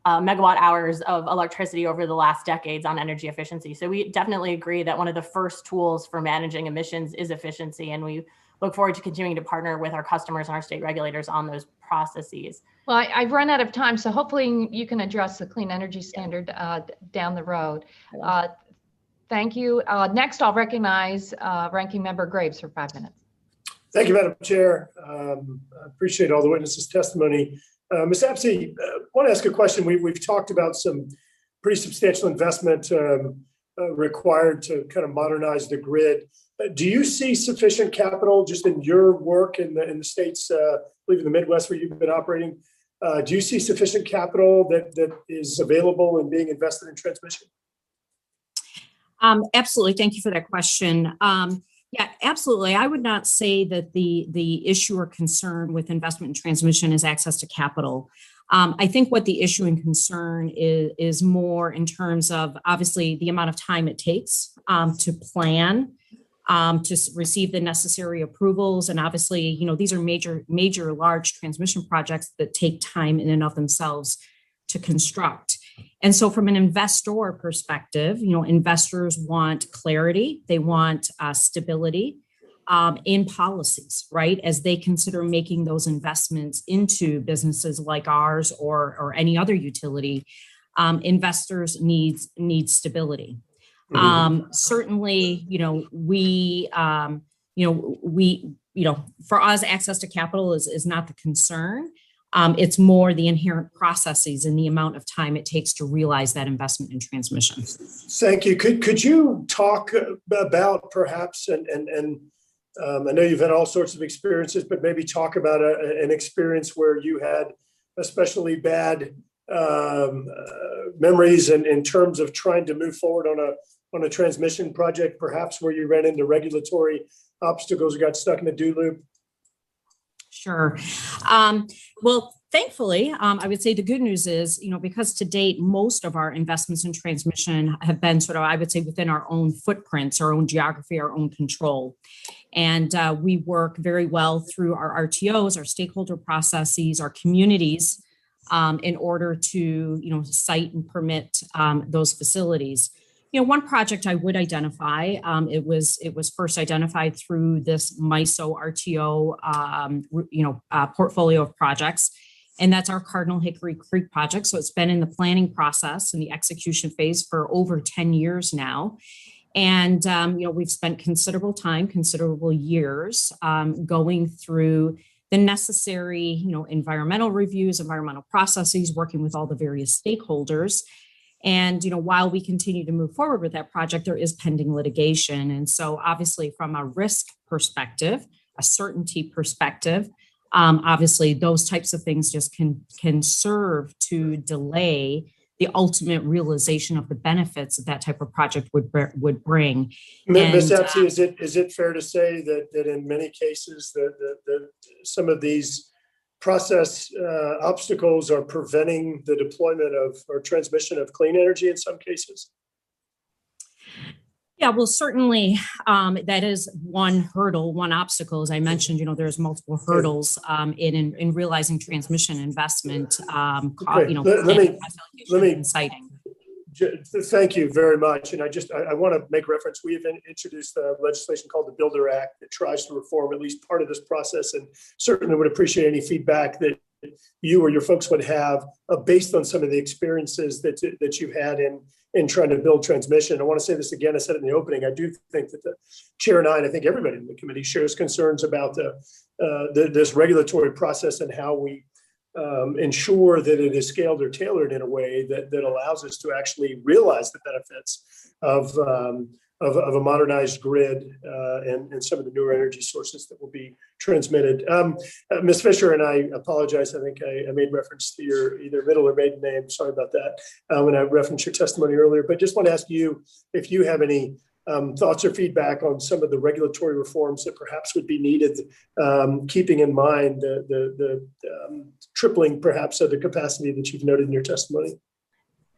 megawatt hours of electricity over the last decades on energy efficiency. So we definitely agree that one of the first tools for managing emissions is efficiency. And we look forward to continuing to partner with our customers and our state regulators on those processes. Well, I've run out of time, so hopefully you can address the clean energy standard down the road. Thank you. Next, I'll recognize Ranking Member Graves for 5 minutes. Thank you, Madam Chair. I appreciate all the witnesses' testimony. Ms. Apsey, I want to ask a question. We've talked about some pretty substantial investment required to kind of modernize the grid. Do you see sufficient capital just in your work in the states, I believe in the Midwest where you've been operating? Do you see sufficient capital that is available and being invested in transmission? Absolutely. Thank you for that question. Yeah, absolutely. I would not say that the issue or concern with investment in transmission is access to capital. I think what the issue and concern is more in terms of obviously the amount of time it takes to plan, to receive the necessary approvals. And obviously, these are major large transmission projects that take time in and of themselves to construct. And so from an investor perspective, investors want clarity, they want stability in policies, right? As they consider making those investments into businesses like ours or any other utility, investors need stability. Certainly, for us, access to capital is not the concern. It's more the inherent processes and the amount of time it takes to realize that investment in transmission. Thank you. Could you talk about perhaps, and I know you've had all sorts of experiences, but maybe talk about an experience where you had especially bad memories in terms of trying to move forward on a transmission project, perhaps where you ran into regulatory obstacles or got stuck in a do loop? Sure. Well, thankfully, I would say the good news is, because to date, most of our investments in transmission have been sort of, I would say, within our own footprints, our own geography, our own control. And we work very well through our RTOs, our stakeholder processes, our communities, in order to, site and permit those facilities. One project I would identify, it was first identified through this MISO RTO, portfolio of projects, and that's our Cardinal Hickory Creek project. So it's been in the planning process and the execution phase for over 10 years now. And, we've spent considerable years going through the necessary, environmental reviews, environmental processes, working with all the various stakeholders. And, while we continue to move forward with that project, there is pending litigation. And so obviously from a risk perspective, a certainty perspective, obviously those types of things just can serve to delay the ultimate realization of the benefits that type of project would bring. Ms. Apsey, is it fair to say that in many cases that some of these process obstacles are preventing the deployment of or transmission of clean energy in some cases? Yeah, well, certainly that is one hurdle, one obstacle. As I mentioned, there's multiple hurdles in realizing transmission investment. Let me citing. Thank you very much. And I want to make reference. We have introduced a legislation called the Builder Act that tries to reform at least part of this process, and certainly would appreciate any feedback that you or your folks would have based on some of the experiences that you've had in trying to build transmission. I want to say this again. I said it in the opening. I do think that the chair and I think everybody in the committee shares concerns about this regulatory process and how we ensure that it is scaled or tailored in a way that allows us to actually realize the benefits of a modernized grid and some of the newer energy sources that will be transmitted. Ms. Fisher, and I apologize, I think I made reference to your either middle or maiden name. Sorry about that when I referenced your testimony earlier, but just want to ask you if you have any thoughts or feedback on some of the regulatory reforms that perhaps would be needed, keeping in mind the tripling perhaps of the capacity that you've noted in your testimony.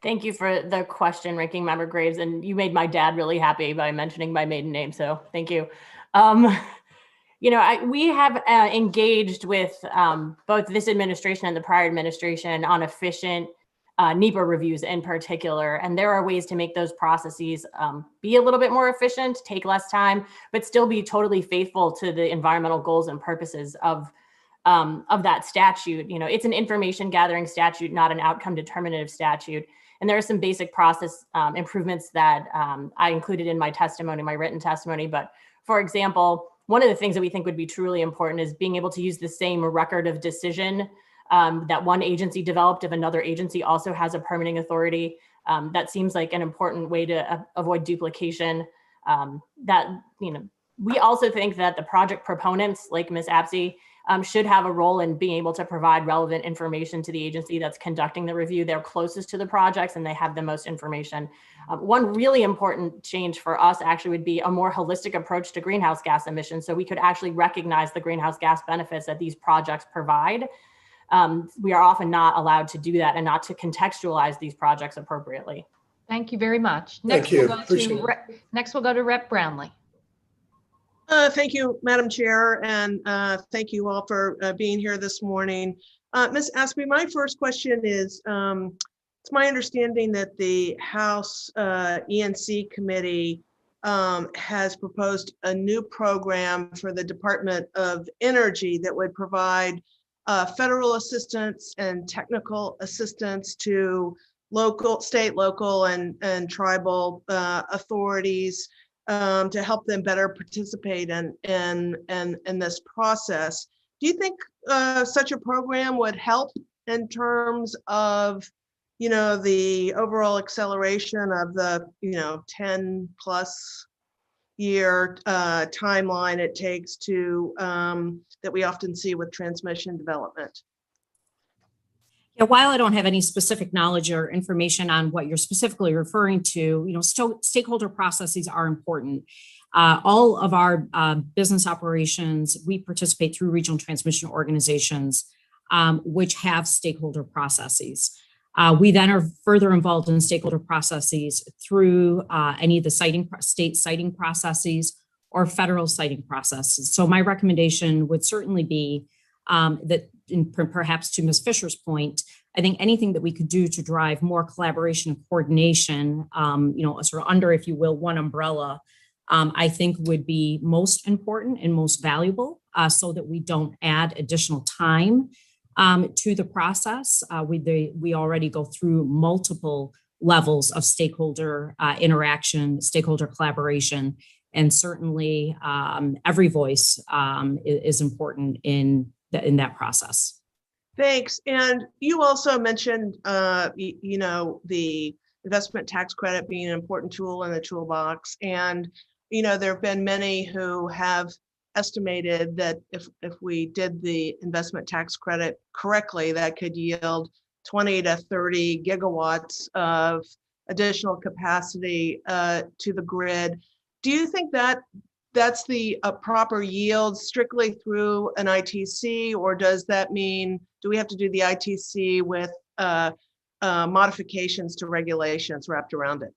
Thank you for the question, Ranking Member Graves, and you made my dad really happy by mentioning my maiden name, so thank you. We have engaged with both this administration and the prior administration on efficient NEPA reviews in particular, and there are ways to make those processes be a little bit more efficient, take less time, but still be totally faithful to the environmental goals and purposes of that statute. It's an information gathering statute, not an outcome determinative statute. And there are some basic process improvements that I included in my testimony, my written testimony. But for example, one of the things that we think would be truly important is being able to use the same record of decision that one agency developed if another agency also has a permitting authority. That seems like an important way to avoid duplication. We also think that the project proponents, like Ms. Apsey, should have a role in being able to provide relevant information to the agency that's conducting the review. They're closest to the projects and they have the most information. One really important change for us actually would be a more holistic approach to greenhouse gas emissions, so we could actually recognize the greenhouse gas benefits that these projects provide. We are often not allowed to do that and not to contextualize these projects appropriately. Thank you very much. Thank you. Next we'll go to Rep. Brownlee. Thank you, Madam Chair, and thank you all for being here this morning. Ms. Apsey, my first question is, it's my understanding that the House ENC committee has proposed a new program for the Department of Energy that would provide federal assistance and technical assistance to state, local, and tribal authorities to help them better participate in this process. Do you think such a program would help in terms of, the overall acceleration of the, 10 plus year timeline it takes to that we often see with transmission development? Yeah, while I don't have any specific knowledge or information on what you're specifically referring to, stakeholder processes are important. All of our business operations, we participate through regional transmission organizations, which have stakeholder processes. We then are further involved in stakeholder processes through any of the state siting processes or federal siting processes. So my recommendation would certainly be that, perhaps to Ms. Fisher's point, I think anything that we could do to drive more collaboration and coordination, sort of under, if you will, one umbrella, I think would be most important and most valuable, so that we don't add additional time to the process. We already go through multiple levels of stakeholder interaction, stakeholder collaboration, and certainly every voice is important in that process. Thanks. And you also mentioned, the investment tax credit being an important tool in the toolbox. And, there have been many who have estimated that if we did the investment tax credit correctly, that could yield 20 to 30 gigawatts of additional capacity to the grid. Do you think that that's the proper yield strictly through an ITC, or does that mean, do we have to do the ITC with modifications to regulations wrapped around it?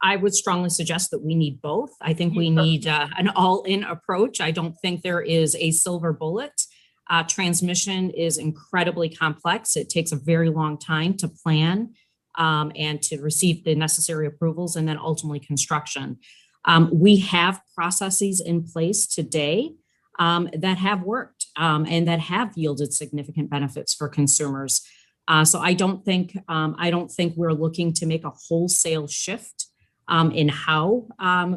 I would strongly suggest that we need both. I think we need an all-in approach. I don't think there is a silver bullet. Transmission is incredibly complex. It takes a very long time to plan and to receive the necessary approvals, and then ultimately construction. We have processes in place today that have worked and that have yielded significant benefits for consumers. So I don't think we're looking to make a wholesale shift in how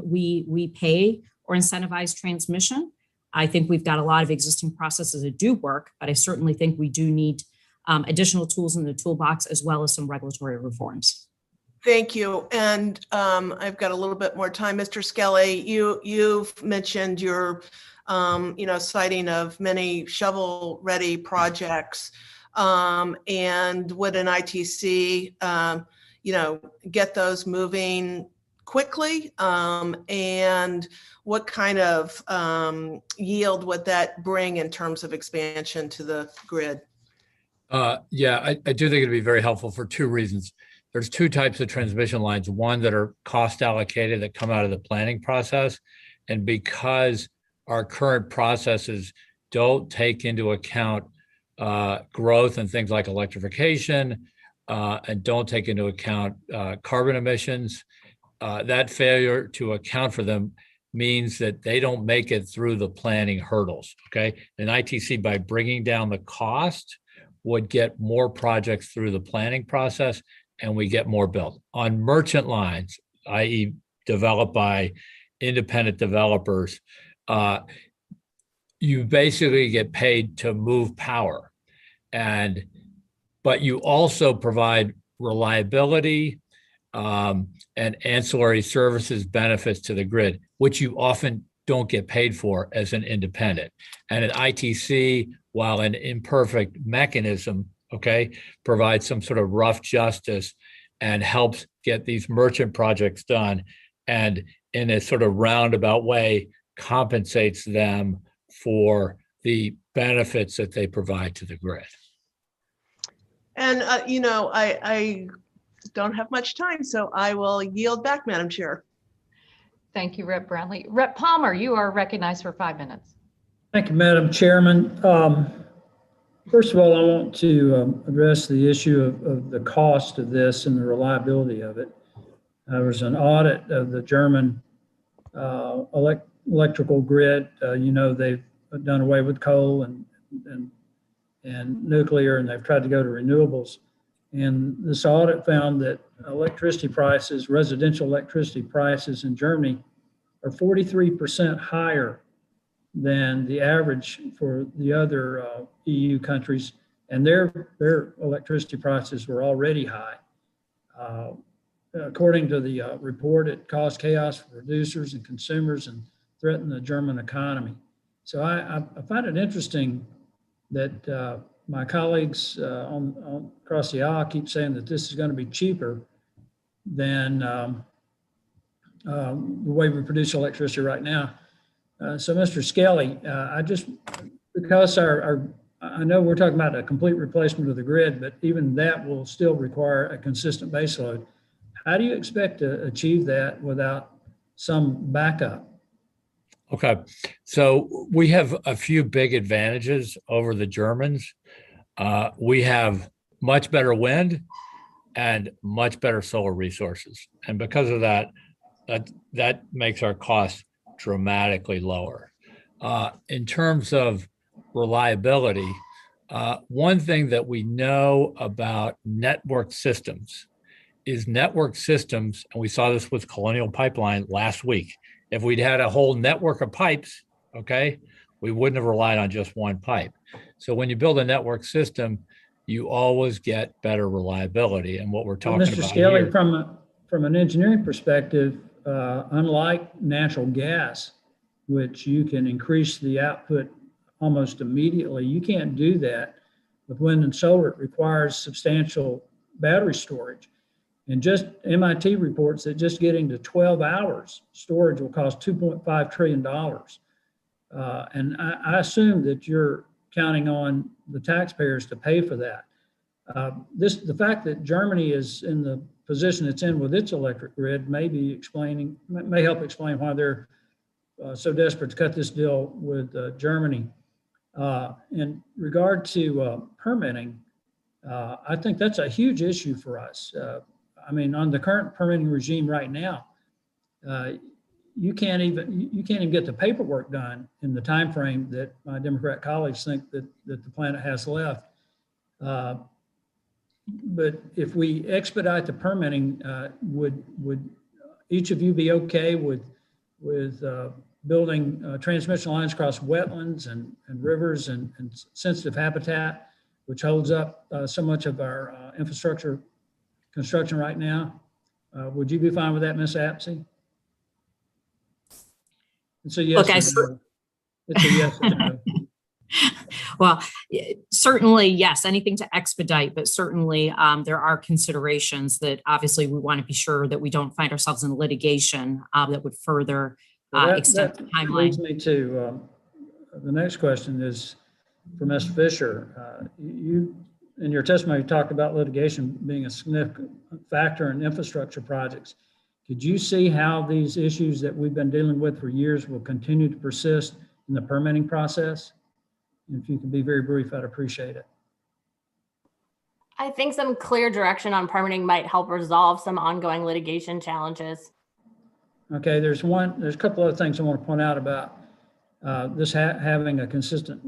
we pay or incentivize transmission. I think we've got a lot of existing processes that do work, but I certainly think we do need additional tools in the toolbox as well as some regulatory reforms. Thank you. And I've got a little bit more time. Mr. Skelly, you've mentioned your citing of many shovel-ready projects. And would an ITC, get those moving quickly? And what kind of yield would that bring in terms of expansion to the grid? Yeah, I do think it'd be very helpful for two reasons. There's two types of transmission lines, one that are cost allocated that come out of the planning process. And because our current processes don't take into account growth and things like electrification and don't take into account carbon emissions, that failure to account for them means that they don't make it through the planning hurdles, okay? An ITC, by bringing down the cost, would get more projects through the planning process and we get more built. On merchant lines, i.e. developed by independent developers, you basically get paid to move power. But you also provide reliability and ancillary services benefits to the grid, which you often don't get paid for as an independent. And an ITC, while an imperfect mechanism, okay, provides some sort of rough justice and helps get these merchant projects done, and in a sort of roundabout way compensates them for the benefits that they provide to the grid. And, I don't have much time, so I will yield back, Madam Chair. Thank you, Rep. Brownlee. Rep. Palmer, you are recognized for 5 minutes. Thank you, Madam Chairman. First of all, I want to address the issue of the cost of this and the reliability of it. There was an audit of the German electrical grid. They've done away with coal and nuclear, and they've tried to go to renewables. And this audit found that residential electricity prices in Germany are 43% higher than the average for the other EU countries, and their electricity prices were already high. According to the report, it caused chaos for producers and consumers and threatened the German economy. So I find it interesting that my colleagues across the aisle keep saying that this is going to be cheaper than the way we produce electricity right now. So, Mr. Skelly, because I know we're talking about a complete replacement of the grid, but even that will still require a consistent baseload. How do you expect to achieve that without some backup? Okay, so we have a few big advantages over the Germans. We have much better wind and much better solar resources. And because of that, that makes our costs dramatically lower. In terms of reliability, one thing that we know about network systems is network systems, and we saw this with Colonial Pipeline last week. If we'd had a whole network of pipes, okay, we wouldn't have relied on just one pipe. So when you build a network system, you always get better reliability. And what we're talking about Mr. Skelly, here, from an engineering perspective, unlike natural gas, which you can increase the output almost immediately, you can't do that with wind and solar. It requires substantial battery storage. And just MIT reports that just getting to 12 hours storage will cost $2.5 trillion. And I assume that you're counting on the taxpayers to pay for that. The fact that Germany is in the position it's in with its electric grid may help explain why they're so desperate to cut this deal with Germany. In regard to permitting, I think that's a huge issue for us. On the current permitting regime right now, you can't even get the paperwork done in the time frame that my Democrat colleagues think that the planet has left. But if we expedite the permitting, would each of you be okay with building transmission lines across wetlands and rivers and sensitive habitat, which holds up so much of our infrastructure construction right now. Would you be fine with that, Ms. Apsey? It's a yes or no. It's a yes or no. Well, certainly, yes, anything to expedite, but certainly there are considerations that obviously we want to be sure that we don't find ourselves in litigation that would further extend the timeline. Leads me to the next question is for Mr. Fisher. You, in your testimony, talked about litigation being a significant factor in infrastructure projects. Could you see how these issues that we've been dealing with for years will continue to persist in the permitting process? If you could be very brief, I'd appreciate it. I think some clear direction on permitting might help resolve some ongoing litigation challenges. Okay, there's a couple other things I want to point out about this having a consistent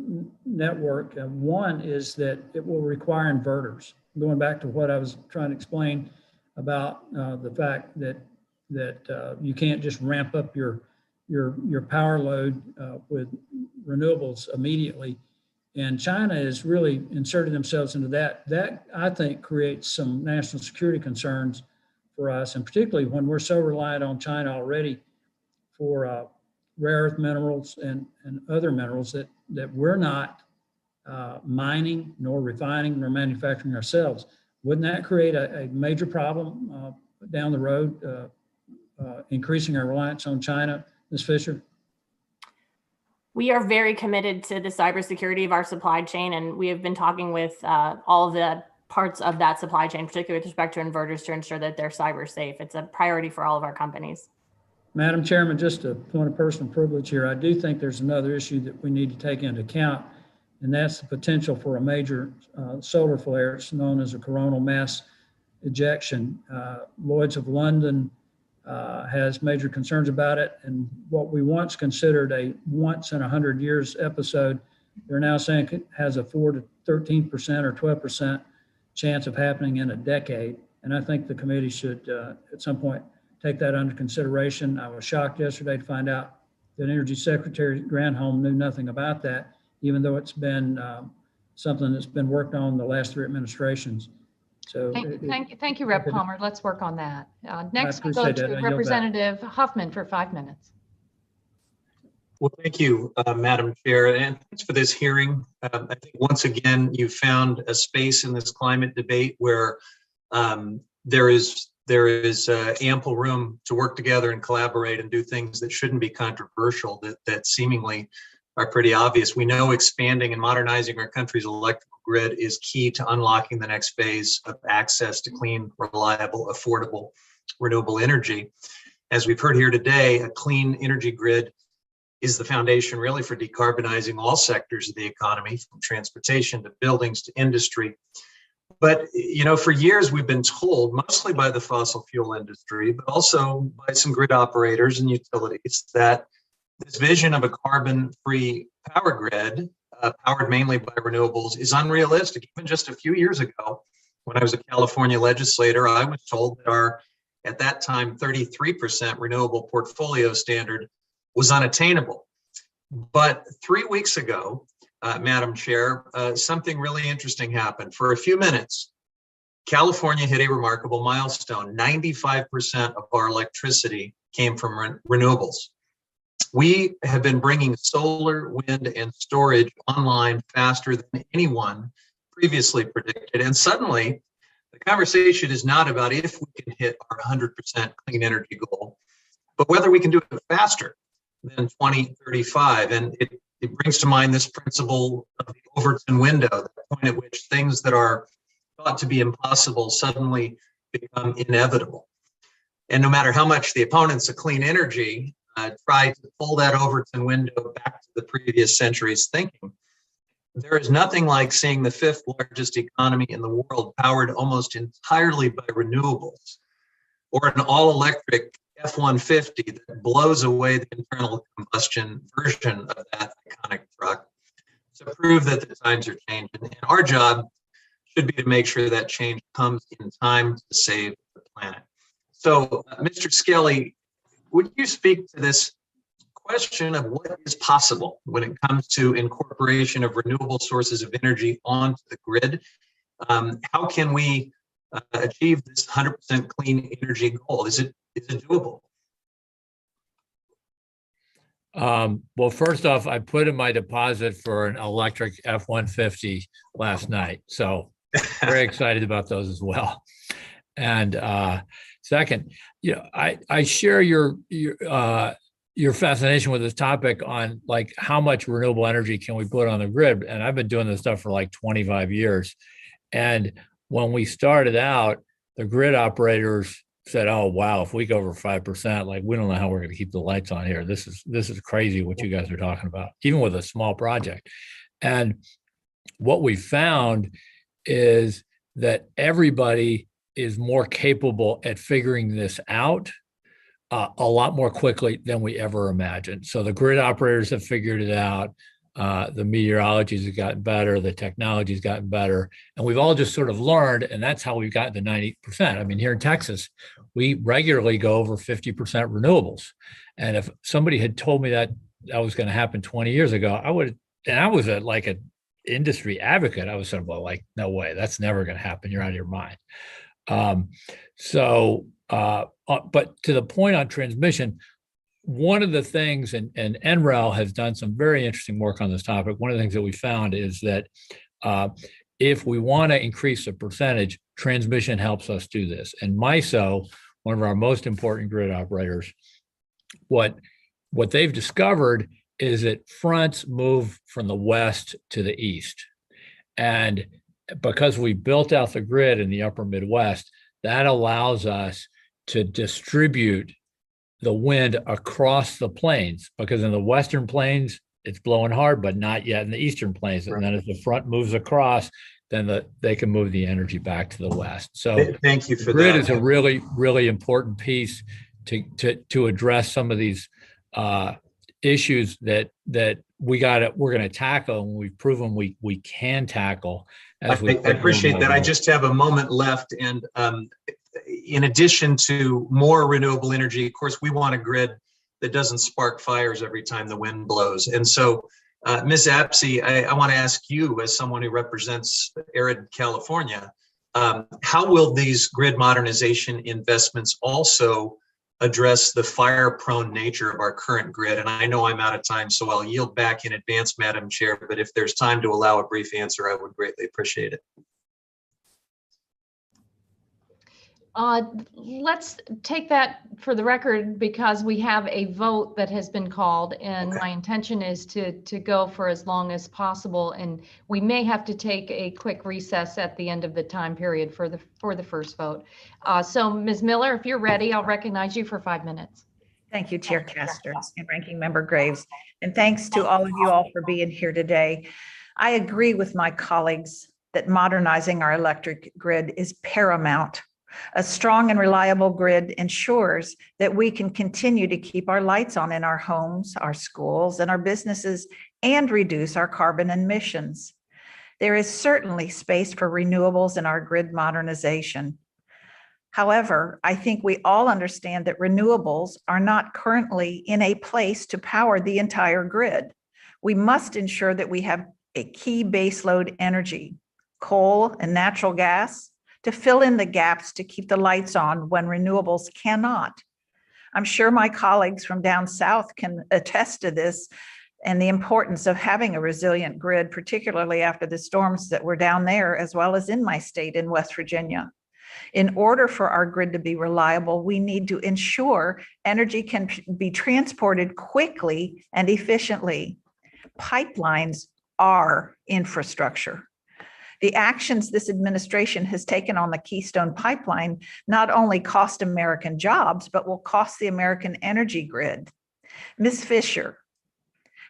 network. One is that it will require inverters. Going back to what I was trying to explain about the fact that you can't just ramp up your power load with renewables immediately. And China has really inserted themselves into that. That, I think, creates some national security concerns for us, and particularly when we're so reliant on China already for rare earth minerals and other minerals that we're not mining, nor refining, nor manufacturing ourselves. Wouldn't that create a major problem down the road, increasing our reliance on China, Ms. Fisher? We are very committed to the cybersecurity of our supply chain, and we have been talking with all of the parts of that supply chain, particularly with respect to inverters, to ensure that they're cyber safe. It's a priority for all of our companies. Madam Chairman, just a point of personal privilege here. I do think there's another issue that we need to take into account, and that's the potential for a major solar flare. It's known as a coronal mass ejection. Lloyd's of London has major concerns about it, and what we once considered a once in 100 years episode, they're now saying it has a 4 to 13% or 12% chance of happening in a decade. And I think the committee should at some point take that under consideration. I was shocked yesterday to find out that Energy Secretary Granholm knew nothing about that, even though it's been something that's been worked on the last 3 administrations. So thank you, Rep. Palmer. Let's work on that. Next, we go to Representative Huffman for 5 minutes. Well, thank you, Madam Chair, and thanks for this hearing. I think once again, you found a space in this climate debate where there is ample room to work together and collaborate and do things that shouldn't be controversial, that seemingly are pretty obvious. We know expanding and modernizing our country's electrical grid is key to unlocking the next phase of access to clean, reliable, affordable, renewable energy. As we've heard here today, a clean energy grid is the foundation really for decarbonizing all sectors of the economy, from transportation to buildings to industry. But, you know, for years we've been told, mostly by the fossil fuel industry, but also by some grid operators and utilities, that this vision of a carbon-free power grid, powered mainly by renewables, is unrealistic. Even just a few years ago, when I was a California legislator, I was told that our, at that time, 33% renewable portfolio standard was unattainable. But 3 weeks ago, Madam Chair, something really interesting happened. For a few minutes, California hit a remarkable milestone. 95% of our electricity came from renewables. We have been bringing solar, wind, and storage online faster than anyone previously predicted. And suddenly, the conversation is not about if we can hit our 100% clean energy goal, but whether we can do it faster than 2035. And it brings to mind this principle of the Overton window, the point at which things that are thought to be impossible suddenly become inevitable. And no matter how much the opponents of clean energy try to pull that Overton window back to the previous century's thinking, there is nothing like seeing the 5th largest economy in the world powered almost entirely by renewables, or an all-electric F-150 that blows away the internal combustion version of that iconic truck, to prove that the times are changing. And our job should be to make sure that change comes in time to save the planet. So, Mr. Skelly, would you speak to this question of what is possible when it comes to incorporation of renewable sources of energy onto the grid. How can we achieve this 100% clean energy goal? Is it doable? Well, first off, I put in my deposit for an electric F-150 last night, so very excited about those as well. And second, I share your fascination with this topic on like how much renewable energy can we put on the grid. And I've been doing this stuff for like 25 years. And when we started out, the grid operators said, "Oh, wow, if we go over 5%, like we don't know how we're going to keep the lights on here. This is crazy what you guys are talking about," even with a small project. And what we found is that everybody is more capable at figuring this out a lot more quickly than we ever imagined. So the grid operators have figured it out. The meteorologies have gotten better. The technology's gotten better. And we've all just sort of learned, and that's how we've gotten to 90%. I mean, here in Texas, we regularly go over 50% renewables. And if somebody had told me that was going to happen 20 years ago, I would, and I was like an industry advocate. I was saying, well, like, no way, that's never going to happen. You're out of your mind. But to the point on transmission, one of the things, and NREL has done some very interesting work on this topic. One of the things that we found is that if we want to increase the percentage, transmission helps us do this. And MISO, one of our most important grid operators, what they've discovered is that fronts move from the west to the east. And because we built out the grid in the upper Midwest, that allows us to distribute the wind across the plains, because in the western plains, it's blowing hard, but not yet in the eastern plains. And then as the front moves across, then they can move the energy back to the west. So thank you for that. Grid is a really, really important piece to address some of these issues that we're going to tackle, and we've proven we can tackle. I appreciate that. I just have a moment left, and in addition to more renewable energy, of course, we want a grid that doesn't spark fires every time the wind blows. And so, Ms. Apsey, I want to ask you, as someone who represents arid California, how will these grid modernization investments also address the fire-prone nature of our current grid? And I know I'm out of time, so I'll yield back in advance, Madam Chair, but if there's time to allow a brief answer, I would greatly appreciate it. Let's take that for the record, because we have a vote that has been called, and my intention is to go for as long as possible, and we may have to take a quick recess at the end of the time period for the first vote. So Ms. Miller, if you're ready, I'll recognize you for 5 minutes. Thank you, Chair Castor and Ranking Member Graves. And thanks to all of you all for being here today. I agree with my colleagues that modernizing our electric grid is paramount. A strong and reliable grid ensures that we can continue to keep our lights on in our homes, our schools, and our businesses, and reduce our carbon emissions. There is certainly space for renewables in our grid modernization. However, I think we all understand that renewables are not currently in a place to power the entire grid. We must ensure that we have a key baseload energy, coal and natural gas, to fill in the gaps to keep the lights on when renewables cannot. I'm sure my colleagues from down south can attest to this and the importance of having a resilient grid, particularly after the storms that were down there, as well as in my state in West Virginia. In order for our grid to be reliable, we need to ensure energy can be transported quickly and efficiently. Pipelines are infrastructure. The actions this administration has taken on the Keystone Pipeline not only cost American jobs, but will cost the American energy grid. Ms. Fisher,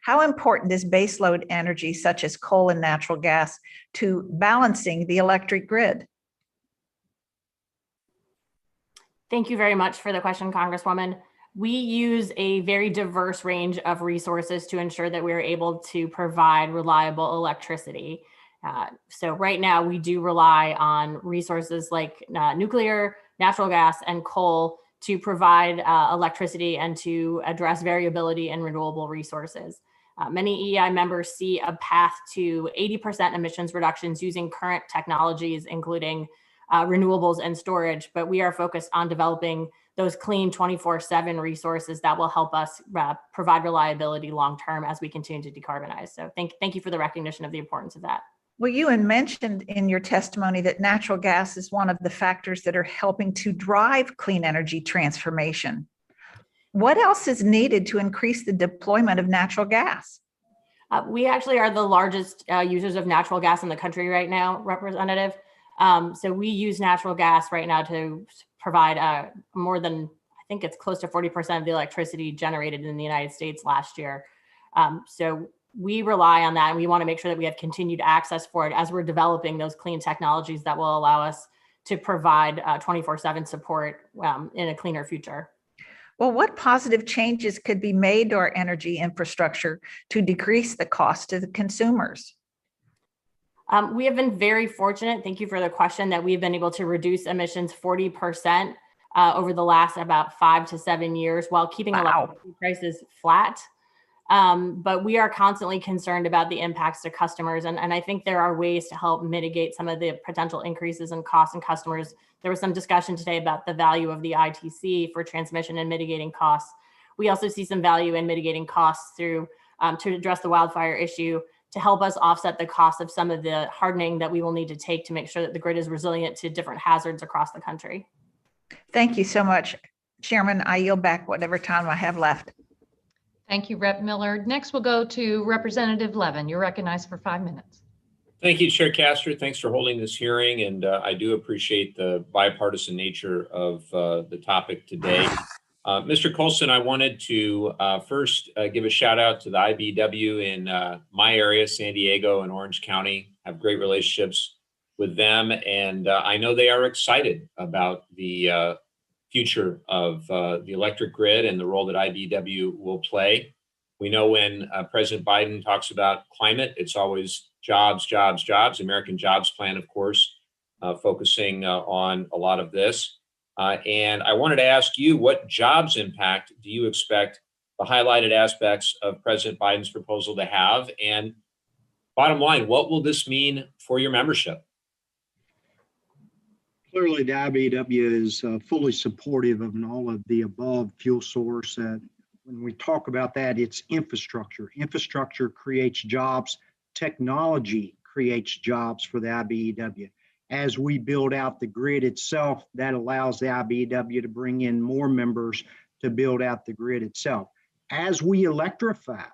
how important is baseload energy such as coal and natural gas to balancing the electric grid? Thank you very much for the question, Congresswoman. We use a very diverse range of resources to ensure that we're able to provide reliable electricity. So right now we do rely on resources like nuclear, natural gas, and coal to provide electricity and to address variability in renewable resources. Many EEI members see a path to 80% emissions reductions using current technologies, including renewables and storage, but we are focused on developing those clean 24/7 resources that will help us provide reliability long-term as we continue to decarbonize. So thank you for the recognition of the importance of that. Well, you had mentioned in your testimony that natural gas is one of the factors that are helping to drive clean energy transformation. What else is needed to increase the deployment of natural gas? We actually are the largest users of natural gas in the country right now, Representative. So we use natural gas right now to provide more than, I think it's close to 40% of the electricity generated in the United States last year. So we rely on that, and we want to make sure that we have continued access for it as we're developing those clean technologies that will allow us to provide 24/7 support in a cleaner future. Well, what positive changes could be made to our energy infrastructure to decrease the cost to the consumers? We have been very fortunate, thank you for the question, that we've been able to reduce emissions 40% over the last about 5 to 7 years while keeping electricity prices flat. But we are constantly concerned about the impacts to customers. And I think there are ways to help mitigate some of the potential increases in costs and customers. There was some discussion today about the value of the ITC for transmission and mitigating costs. We also see some value in mitigating costs through to address the wildfire issue, to help us offset the cost of some of the hardening that we will need to take to make sure that the grid is resilient to different hazards across the country. Thank you so much, Chairman. I yield back whatever time I have left. Thank you, Rep. Millard. Next, we'll go to Representative Levin. You're recognized for 5 minutes. Thank you, Chair Castor. Thanks for holding this hearing, and I do appreciate the bipartisan nature of the topic today. Mr. Colson, I wanted to first give a shout out to the IBEW in my area, San Diego and Orange County. I have great relationships with them, and I know they are excited about the future of the electric grid and the role that IBEW will play. We know when President Biden talks about climate, it's always jobs, jobs, jobs. American Jobs Plan, of course, focusing on a lot of this. And I wanted to ask you, what jobs impact do you expect the highlighted aspects of President Biden's proposal to have? And bottom line, what will this mean for your membership? Clearly, the IBEW is fully supportive of all of the above fuel source. When we talk about that, it's infrastructure. Infrastructure creates jobs. Technology creates jobs for the IBEW. As we build out the grid itself, that allows the IBEW to bring in more members to build out the grid itself. As we electrify,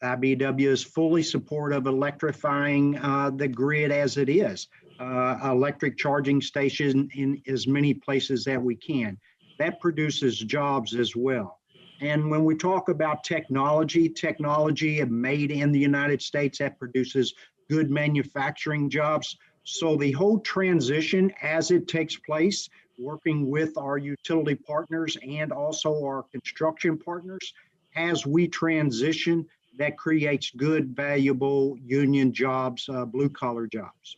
IBEW is fully supportive of electrifying the grid as it is. Electric charging station in as many places that we can. That produces jobs as well. And when we talk about technology made in the United States, that produces good manufacturing jobs. So the whole transition as it takes place, working with our utility partners and also our construction partners, as we transition, that creates good, valuable union jobs, blue collar jobs.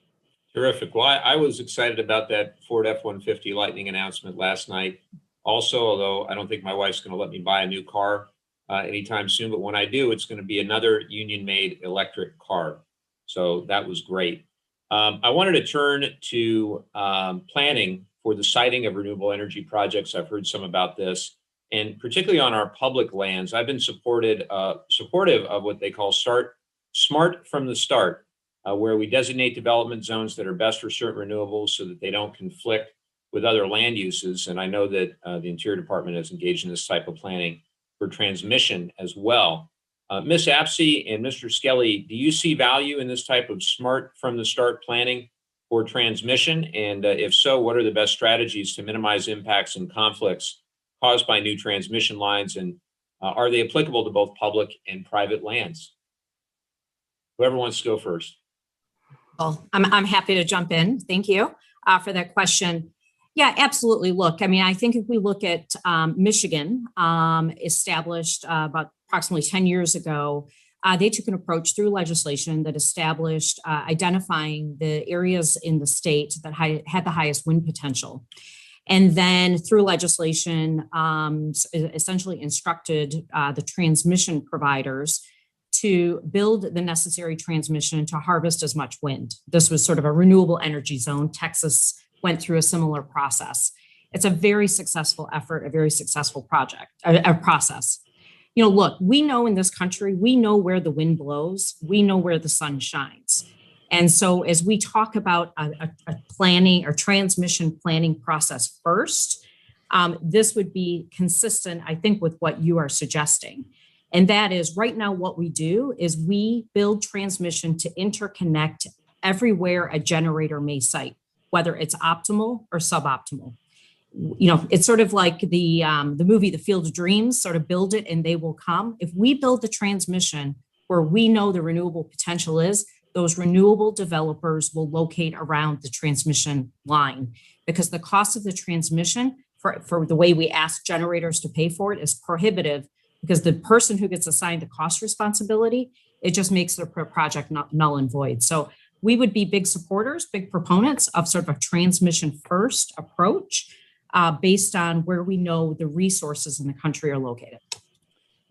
Terrific. Well, I was excited about that Ford F-150 Lightning announcement last night. Also, although I don't think my wife's going to let me buy a new car anytime soon, but when I do, it's going to be another union-made electric car. So that was great. I wanted to turn to planning for the siting of renewable energy projects. I've heard some about this, and particularly on our public lands. I've been supportive of what they call smart from the start, where we designate development zones that are best for certain renewables so that they don't conflict with other land uses. And I know that the Interior Department is engaged in this type of planning for transmission as well. Ms. Apsey and Mr. Skelly, do you see value in this type of smart from the start planning for transmission? And if so, what are the best strategies to minimize impacts and conflicts caused by new transmission lines? And are they applicable to both public and private lands? Whoever wants to go first. Well, I'm happy to jump in. Thank you for that question. Yeah, absolutely. Look, I mean, I think if we look at Michigan, established about approximately 10 years ago, they took an approach through legislation that established identifying the areas in the state that had the highest wind potential. And then through legislation, essentially instructed the transmission providers to build the necessary transmission to harvest as much wind. This was sort of a renewable energy zone. Texas went through a similar process. It's a very successful effort, a very successful project, a process. You know, look, we know in this country, we know where the wind blows, we know where the sun shines. And so as we talk about a planning or transmission planning process first, this would be consistent, I think, with what you are suggesting. And that is right now what we do is we build transmission to interconnect everywhere a generator may site, whether it's optimal or suboptimal. You know, it's sort of like the movie, The Field of Dreams, sort of build it and they will come. If we build the transmission where we know the renewable potential is, those renewable developers will locate around the transmission line because the cost of the transmission for the way we ask generators to pay for it is prohibitive because the person who gets assigned the cost responsibility, it just makes the project null and void. So we would be big supporters, big proponents of sort of a transmission first approach based on where we know the resources in the country are located.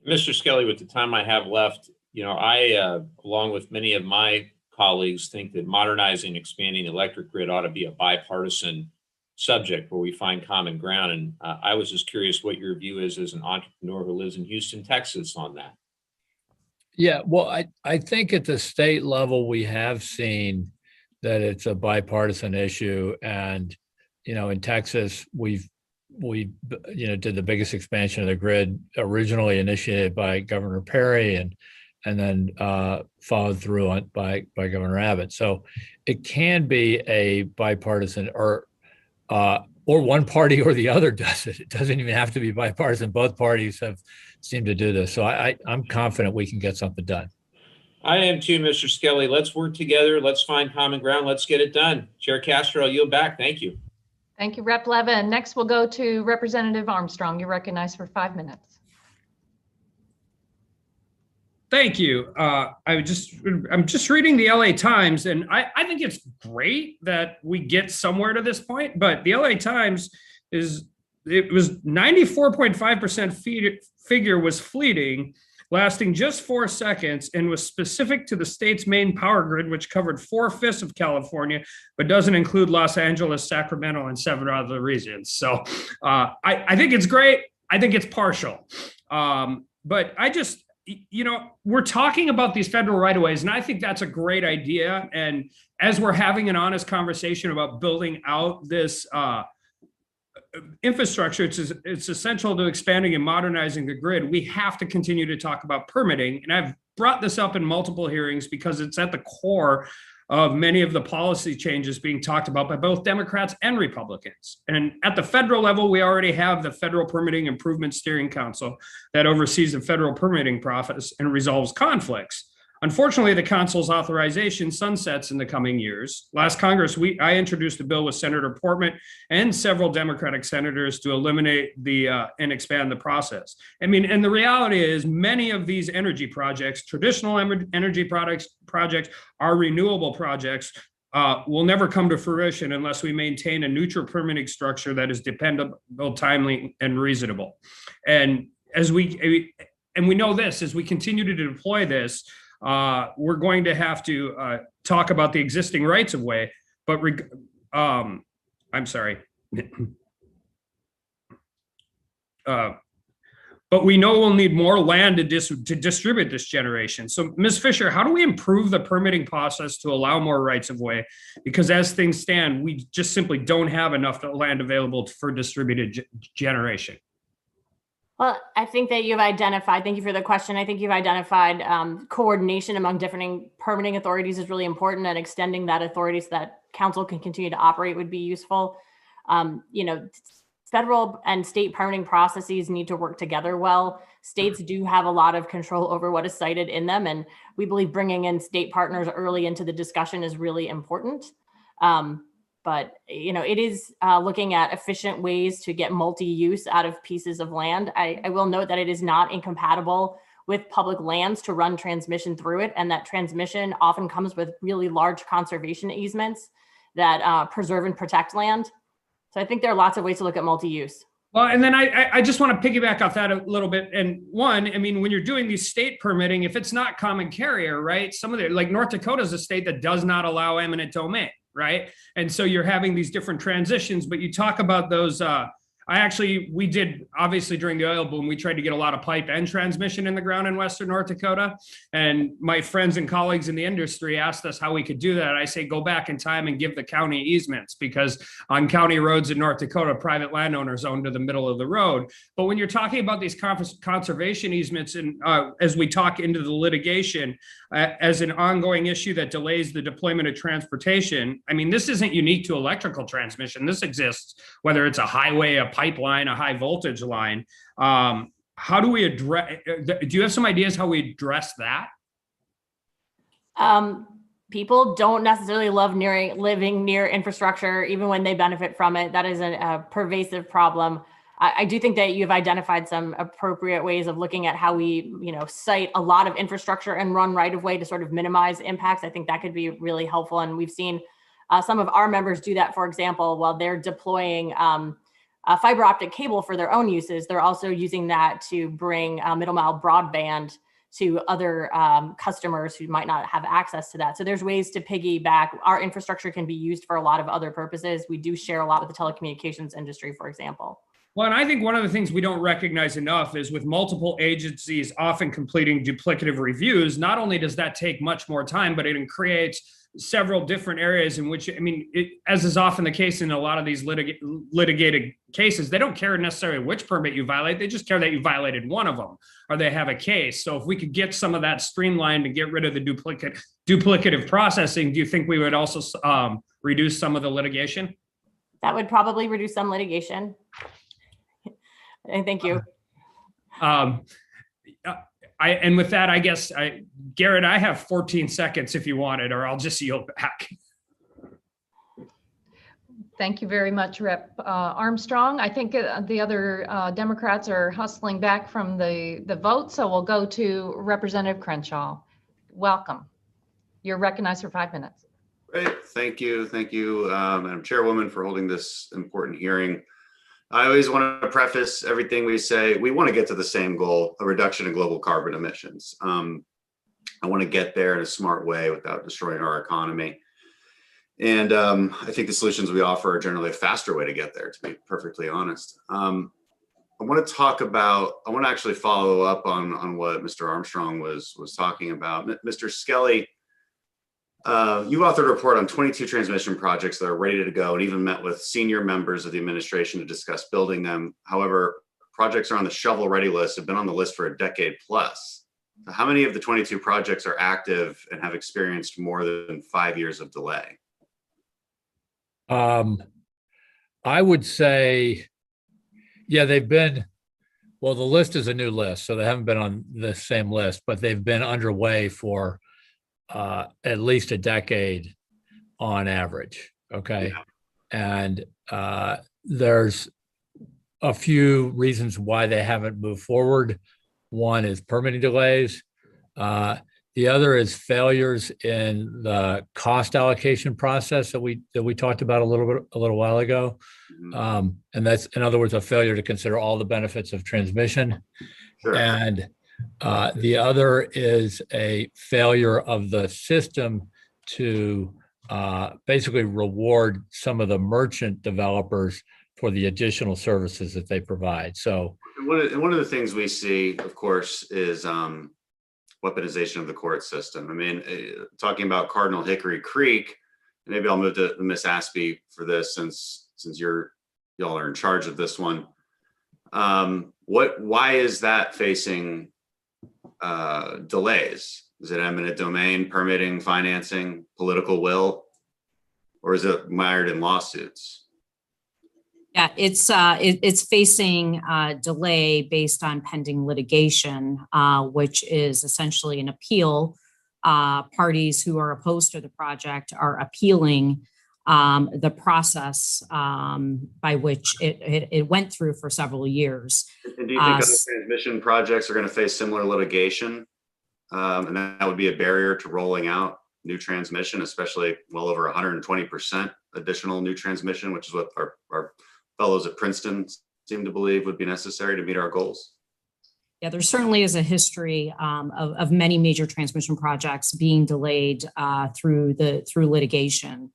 Mr. Skelly, with the time I have left, you know, I, along with many of my colleagues, think that modernizing, expanding the electric grid ought to be a bipartisan subject where we find common ground. And I was just curious what your view is as an entrepreneur who lives in Houston, Texas on that. Yeah, well, I think at the state level, we have seen that it's a bipartisan issue. And, you know, in Texas, we did the biggest expansion of the grid originally initiated by Governor Perry and then followed through on by Governor Abbott. So it can be a bipartisan or one party or the other does it. It doesn't even have to be bipartisan. Both parties have seemed to do this. So I'm confident we can get something done. I am too, Mr. Skelly. Let's work together. Let's find common ground. Let's get it done. Chair Castro, I'll yield back. Thank you. Thank you, Rep. Levin. Next, we'll go to Representative Armstrong. You're recognized for 5 minutes. Thank you. I'm just reading the LA Times, and I think it's great that we get somewhere to this point, but the LA Times was 94.5% figure was fleeting, lasting just 4 seconds, and was specific to the state's main power grid, which covered 4/5 of California, but doesn't include Los Angeles, Sacramento, and 7 other regions. So I think it's great. I think it's partial. But I just, you know, we're talking about these federal right-of-ways, and I think that's a great idea. And as we're having an honest conversation about building out this infrastructure, it's essential to expanding and modernizing the grid. We have to continue to talk about permitting. And I've brought this up in multiple hearings because it's at the core of many of the policy changes being talked about by both Democrats and Republicans. And at the federal level, we already have the Federal Permitting Improvement Steering Council that oversees the federal permitting process and resolves conflicts. Unfortunately, the council's authorization sunsets in the coming years. Last Congress, I introduced a bill with Senator Portman and several Democratic senators to eliminate and expand the process. I mean, and the reality is many of these energy projects, traditional energy projects are renewable projects, will never come to fruition unless we maintain a neutral permitting structure that is dependable, timely, and reasonable. And we know this, as we continue to deploy this, we're going to have to talk about the existing rights of way, but I'm sorry. But we know we'll need more land to distribute this generation. So Ms. Fisher, how do we improve the permitting process to allow more rights of way? Because as things stand, we just simply don't have enough land available for distributed generation. Well, I think that you've identified, thank you for the question. I think you've identified coordination among different permitting authorities is really important, and extending that authority so that council can continue to operate would be useful. You know, federal and state permitting processes need to work together well. States do have a lot of control over what is cited in them, and we believe bringing in state partners early into the discussion is really important. But, you know, it is looking at efficient ways to get multi-use out of pieces of land. I will note that it is not incompatible with public lands to run transmission through it, and that transmission often comes with really large conservation easements that preserve and protect land. So I think there are lots of ways to look at multi-use. Well, and then I just want to piggyback off that a little bit. And one, I mean, when you're doing these state permitting, if it's not common carrier, right? Some of the, like North Dakota is a state that does not allow eminent domain, right? And so you're having these different transitions, but you talk about those, we did, obviously during the oil boom, we tried to get a lot of pipe and transmission in the ground in Western North Dakota. And my friends and colleagues in the industry asked us how we could do that. I say, go back in time and give the county easements, because on county roads in North Dakota, private landowners own to the middle of the road. But when you're talking about these conservation easements, and as we talk into the litigation, as an ongoing issue that delays the deployment of transportation, I mean, this isn't unique to electrical transmission. This exists, whether it's a highway, a pipeline, a high voltage line. How do we address, do you have some ideas how we address that? People don't necessarily love living near infrastructure, even when they benefit from it. That is a pervasive problem. I do think that you've identified some appropriate ways of looking at how we, site a lot of infrastructure and run right of way to sort of minimize impacts. I think that could be really helpful. And we've seen some of our members do that, for example, while they're deploying fiber optic cable for their own uses. They're also using that to bring middle mile broadband to other customers who might not have access to that. So there's ways to piggyback. Our infrastructure can be used for a lot of other purposes. We do share a lot with the telecommunications industry, for example. Well, and I think one of the things we don't recognize enough is with multiple agencies often completing duplicative reviews, not only does that take much more time, but it creates several different areas in which, I mean, as is often the case in a lot of these litigated cases, they don't care necessarily which permit you violate. They just care that you violated one of them or they have a case. So if we could get some of that streamlined and get rid of the duplicative processing, do you think we would also reduce some of the litigation? That would probably reduce some litigation. And thank you. And with that, I guess, Garrett, I have 14 seconds if you want it, or I'll just yield back. Thank you very much, Rep. Armstrong. I think the other Democrats are hustling back from the vote, so we'll go to Representative Crenshaw. Welcome. You're recognized for 5 minutes. Great. Thank you. Thank you, Madam Chairwoman, for holding this important hearing. I always want to preface everything we say. We want to get to the same goal, a reduction in global carbon emissions. I want to get there in a smart way without destroying our economy. And I think the solutions we offer are generally a faster way to get there, to be perfectly honest. I want to actually follow up on what Mr. Armstrong was talking about. Mr. Skelly, you authored a report on 22 transmission projects that are ready to go and even met with senior members of the administration to discuss building them. However, projects are on the shovel-ready list, have been on the list for a decade plus. So how many of the 22 projects are active and have experienced more than 5 years of delay? I would say, yeah, they've been, well, the list is a new list, so they haven't been on the same list, but they've been underway for at least a decade on average. Okay. Yeah. And there's a few reasons why they haven't moved forward. One is permitting delays. The other is failures in the cost allocation process that we talked about a little while ago. And that's, in other words, a failure to consider all the benefits of transmission. Sure. And the other is a failure of the system to basically reward some of the merchant developers for the additional services that they provide. So one of the things we see, of course, is weaponization of the court system. I mean, talking about Cardinal Hickory Creek, maybe I'll move to Miss Apsey for this since y'all are in charge of this one. Why is that facing delays? Is it eminent domain, permitting, financing, political will, or is it mired in lawsuits? Yeah, it's facing delay based on pending litigation, which is essentially an appeal. Parties who are opposed to the project are appealing the process by which it went through for several years. And do you think other transmission projects are going to face similar litigation? And that would be a barrier to rolling out new transmission, especially well over 120% additional new transmission, which is what our fellows at Princeton seem to believe would be necessary to meet our goals? Yeah, there certainly is a history of many major transmission projects being delayed through litigation.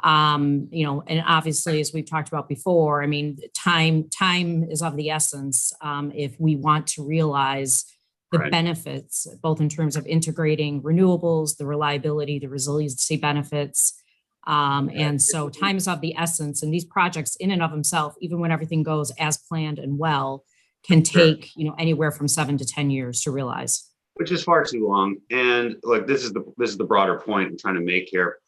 And obviously, as we've talked about before, I mean, time is of the essence if we want to realize the benefits, both in terms of integrating renewables, the reliability, the resiliency benefits. And so time is of the essence, and these projects in and of themselves, even when everything goes as planned and well, can take, anywhere from 7 to 10 years to realize. Which is far too long. And look, this is the broader point I'm trying to make here.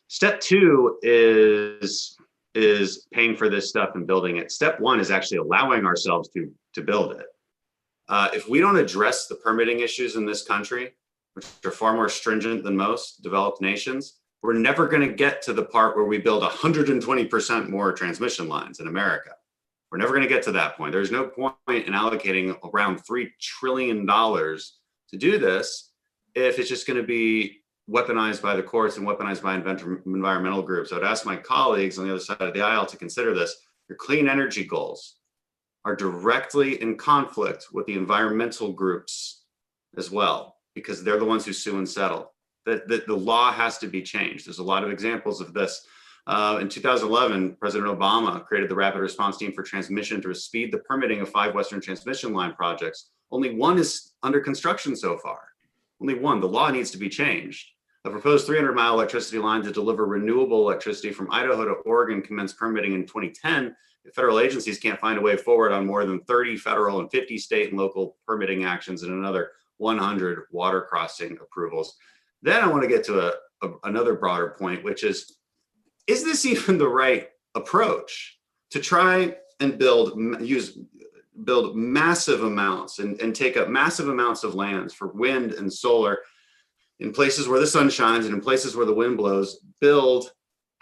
Step 2 is paying for this stuff and building it. Step 1 is actually allowing ourselves to build it. If we don't address the permitting issues in this country, which are far more stringent than most developed nations, we're never going to get to the part where we build 120% more transmission lines in America. We're never going to get to that point. There's no point in allocating around $3 trillion to do this if it's just going to be weaponized by the courts and weaponized by environmental groups. I would ask my colleagues on the other side of the aisle to consider this. Your clean energy goals are directly in conflict with the environmental groups as well, because they're the ones who sue and settle. The law has to be changed. There's a lot of examples of this. In 2011, President Obama created the Rapid Response Team for Transmission to speed the permitting of 5 Western transmission line projects. Only 1 is under construction so far. Only 1. The law needs to be changed. A proposed 300-mile electricity line to deliver renewable electricity from Idaho to Oregon commenced permitting in 2010. If federal agencies can't find a way forward on more than 30 federal and 50 state and local permitting actions and another 100 water crossing approvals. Then I want to get to another broader point, which is this even the right approach to try and build massive amounts and take up massive amounts of lands for wind and solar in places where the sun shines and in places where the wind blows, build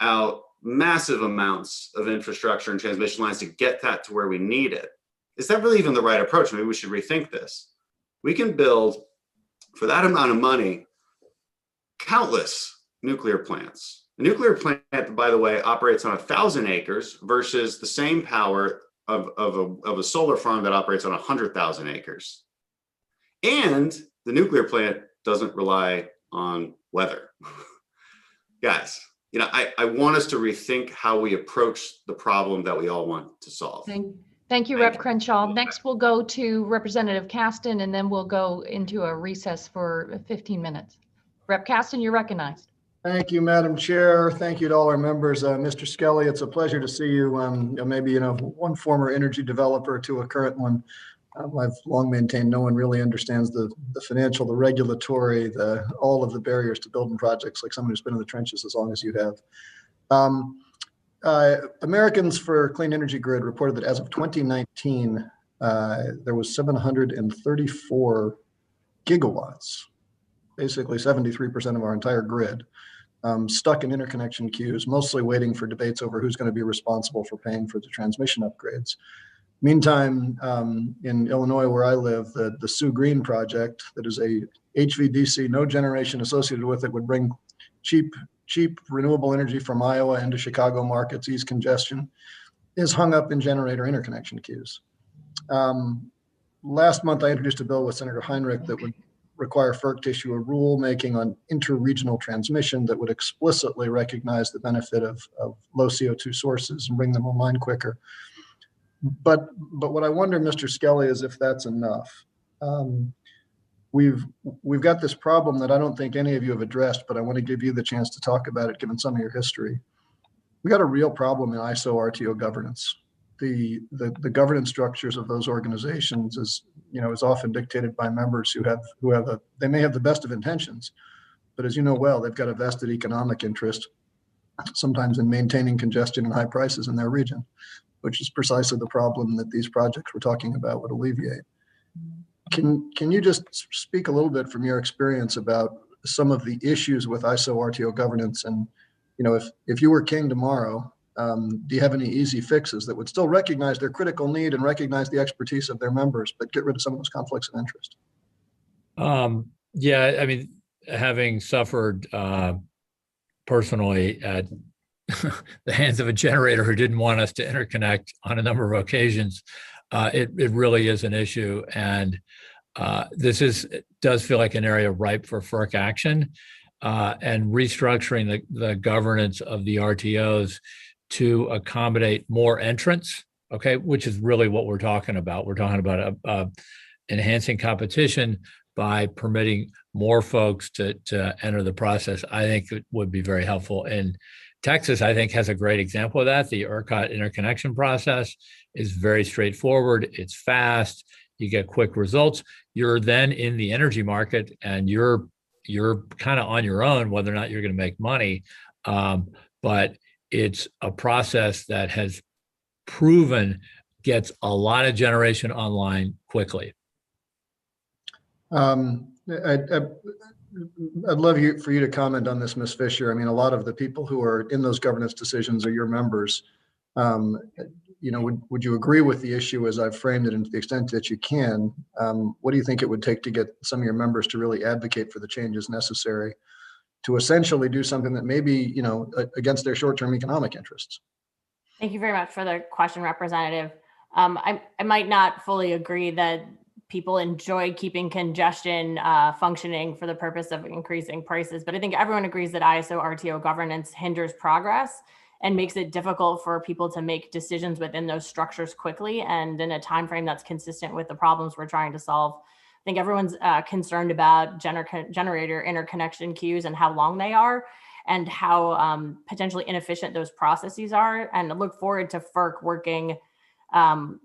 out massive amounts of infrastructure and transmission lines to get that to where we need it? Is that really even the right approach? Maybe we should rethink this. We can build, for that amount of money, countless nuclear plants. A nuclear plant, by the way, operates on 1,000 acres versus the same power of a solar farm that operates on 100,000 acres. And the nuclear plant doesn't rely on weather. Guys, I want us to rethink how we approach the problem that we all want to solve. Thank you, Rep. Crenshaw. Next, we'll go to Representative Caston, and then we'll go into a recess for 15 minutes. Rep. Caston, you're recognized. Thank you, Madam Chair. Thank you to all our members. Mr. Skelly, it's a pleasure to see you. Maybe, one former energy developer to a current one. I've long maintained no one really understands the financial, the regulatory, all of the barriers to building projects like someone who's been in the trenches as long as you have. Americans for Clean Energy Grid reported that as of 2019, there was 734 gigawatts, basically 73% of our entire grid, stuck in interconnection queues, mostly waiting for debates over who's going to be responsible for paying for the transmission upgrades. Meantime, in Illinois, where I live, the Sue Green project, that is a HVDC, no generation associated with it, would bring cheap renewable energy from Iowa into Chicago markets, ease congestion, is hung up in generator interconnection queues. Last month, I introduced a bill with Senator Heinrich that would require FERC to issue a rule making on interregional transmission that would explicitly recognize the benefit of low CO2 sources and bring them online quicker. But what I wonder, Mr. Skelly, is if that's enough. We've got this problem that I don't think any of you have addressed, but I want to give you the chance to talk about it, given some of your history. We got a real problem in ISO RTO governance. The governance structures of those organizations is often dictated by members who they may have the best of intentions, but as you know well, they've got a vested economic interest, sometimes in maintaining congestion and high prices in their region, which is precisely the problem that these projects we're talking about would alleviate. Can you just speak a little bit from your experience about some of the issues with ISO RTO governance? And if you were king tomorrow, do you have any easy fixes that would still recognize their critical need and recognize the expertise of their members, but get rid of some of those conflicts of interest? Yeah, I mean, having suffered personally at the hands of a generator who didn't want us to interconnect on a number of occasions, it really is an issue. And does feel like an area ripe for FERC action, and restructuring the governance of the RTOs to accommodate more entrants, okay, which is really what we're talking about. We're talking about enhancing competition by permitting more folks to enter the process. I think it would be very helpful. And Texas, I think, has a great example of that. The ERCOT interconnection process is very straightforward. It's fast. You get quick results. You're then in the energy market, and you're kind of on your own whether or not you're going to make money. But it's a process that has proven gets a lot of generation online quickly. I'd love for you to comment on this, Ms. Fisher. I mean, a lot of the people who are in those governance decisions are your members. Would you agree with the issue as I've framed it, and to the extent that you can, what do you think it would take to get some of your members to really advocate for the changes necessary to essentially do something that may be, against their short-term economic interests? Thank you very much for the question, Representative. I might not fully agree that people enjoy keeping congestion functioning for the purpose of increasing prices, but I think everyone agrees that ISO RTO governance hinders progress and makes it difficult for people to make decisions within those structures quickly and in a time frame that's consistent with the problems we're trying to solve. I think everyone's concerned about generator interconnection queues and how long they are and how potentially inefficient those processes are. And I look forward to FERC working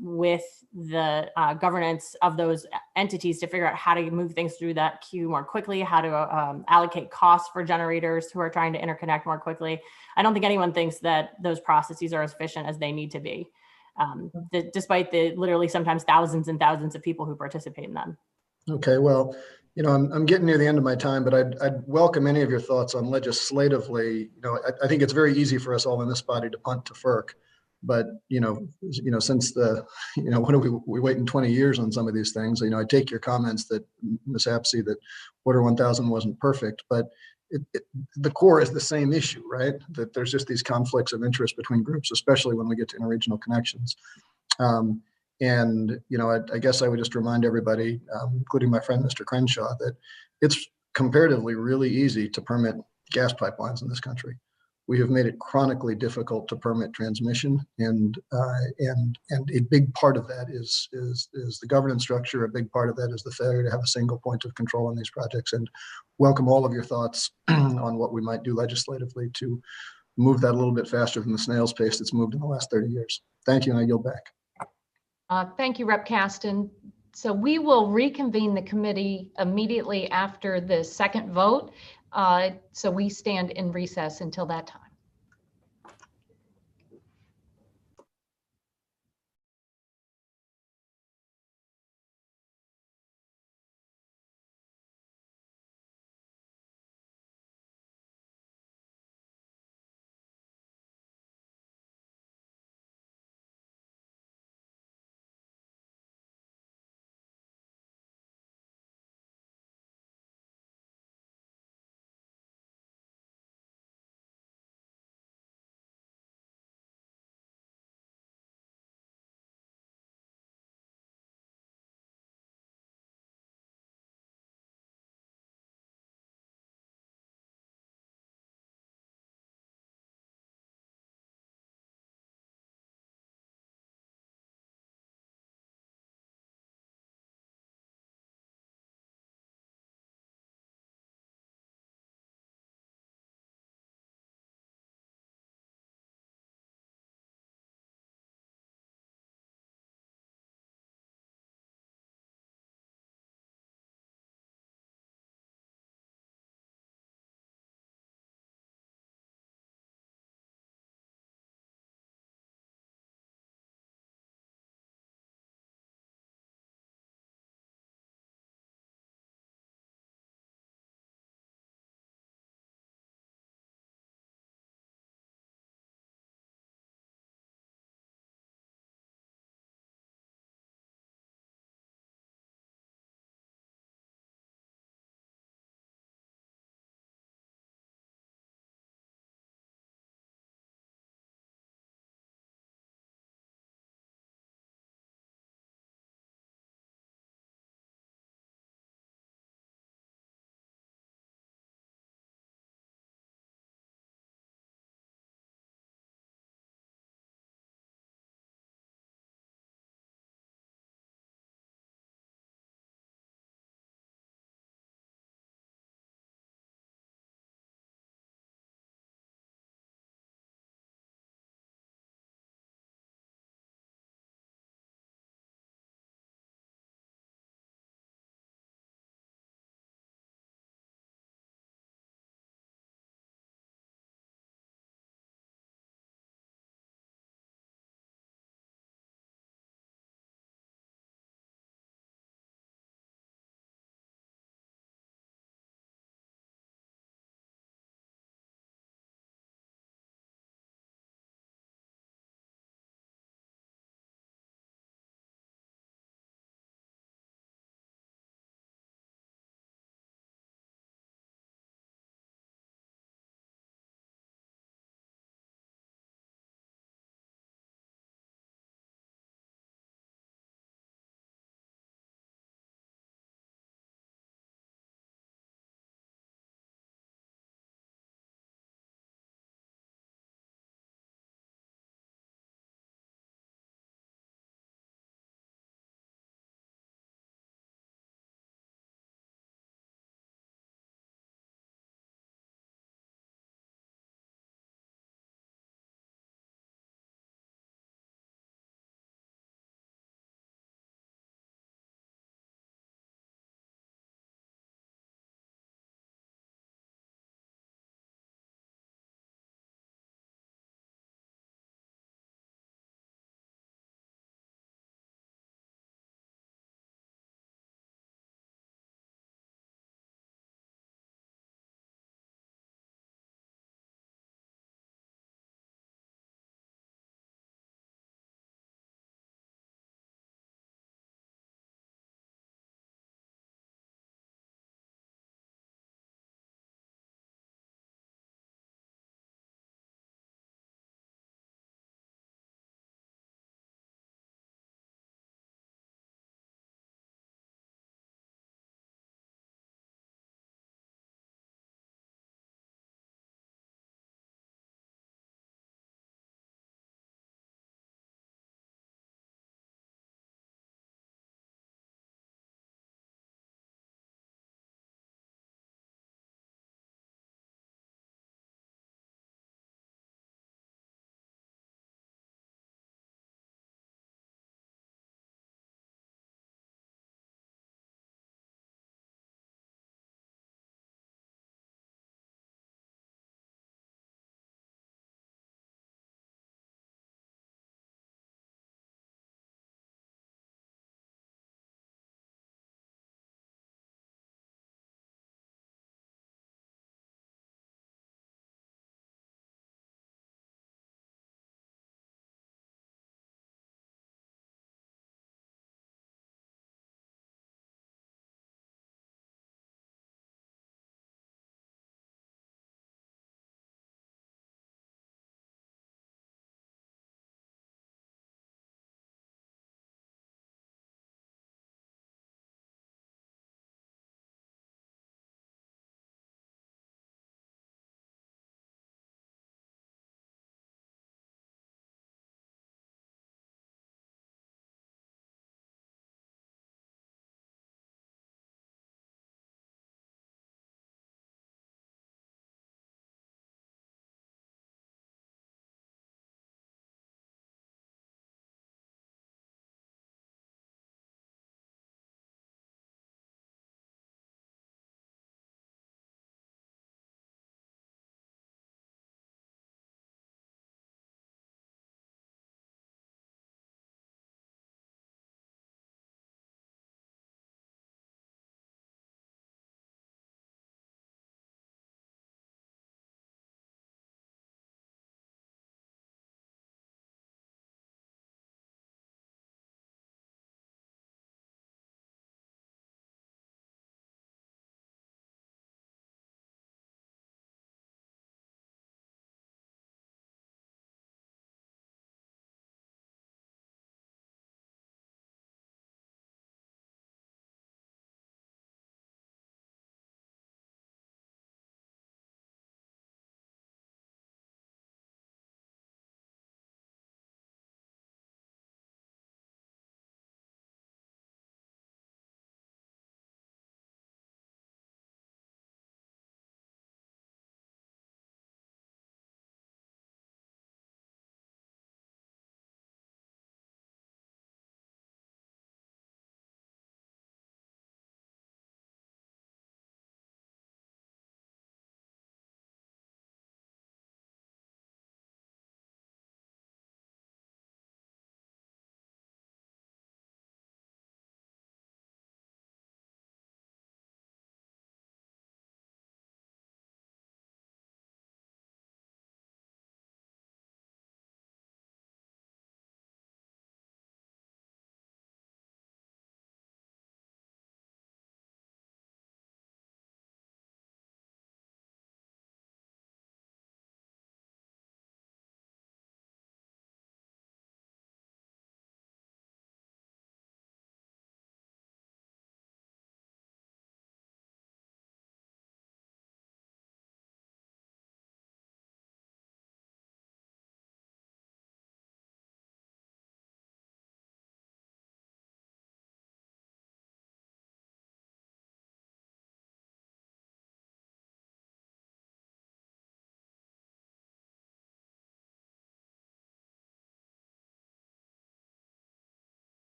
with the governance of those entities to figure out how to move things through that queue more quickly, how to allocate costs for generators who are trying to interconnect more quickly. I don't think anyone thinks that those processes are as efficient as they need to be, despite the literally sometimes thousands and thousands of people who participate in them. Okay, well, I'm getting near the end of my time, but I'd welcome any of your thoughts on legislatively. I think it's very easy for us all in this body to punt to FERC. But since what are we waiting 20 years on some of these things? I take your comments that Ms. Apsey that Order 1000 wasn't perfect, but the core is the same issue, right? That there's just these conflicts of interest between groups, especially when we get to interregional connections. I guess I would just remind everybody, including my friend Mr. Crenshaw, that it's comparatively really easy to permit gas pipelines in this country. We have made it chronically difficult to permit transmission, and a big part of that is the governance structure. A big part of that is the failure to have a single point of control on these projects. And welcome all of your thoughts on what we might do legislatively to move that a little bit faster than the snail's pace that's moved in the last 30 years. Thank you, and I yield back. Thank you, Rep. Caston. So we will reconvene the committee immediately after the second vote. So we stand in recess until that time.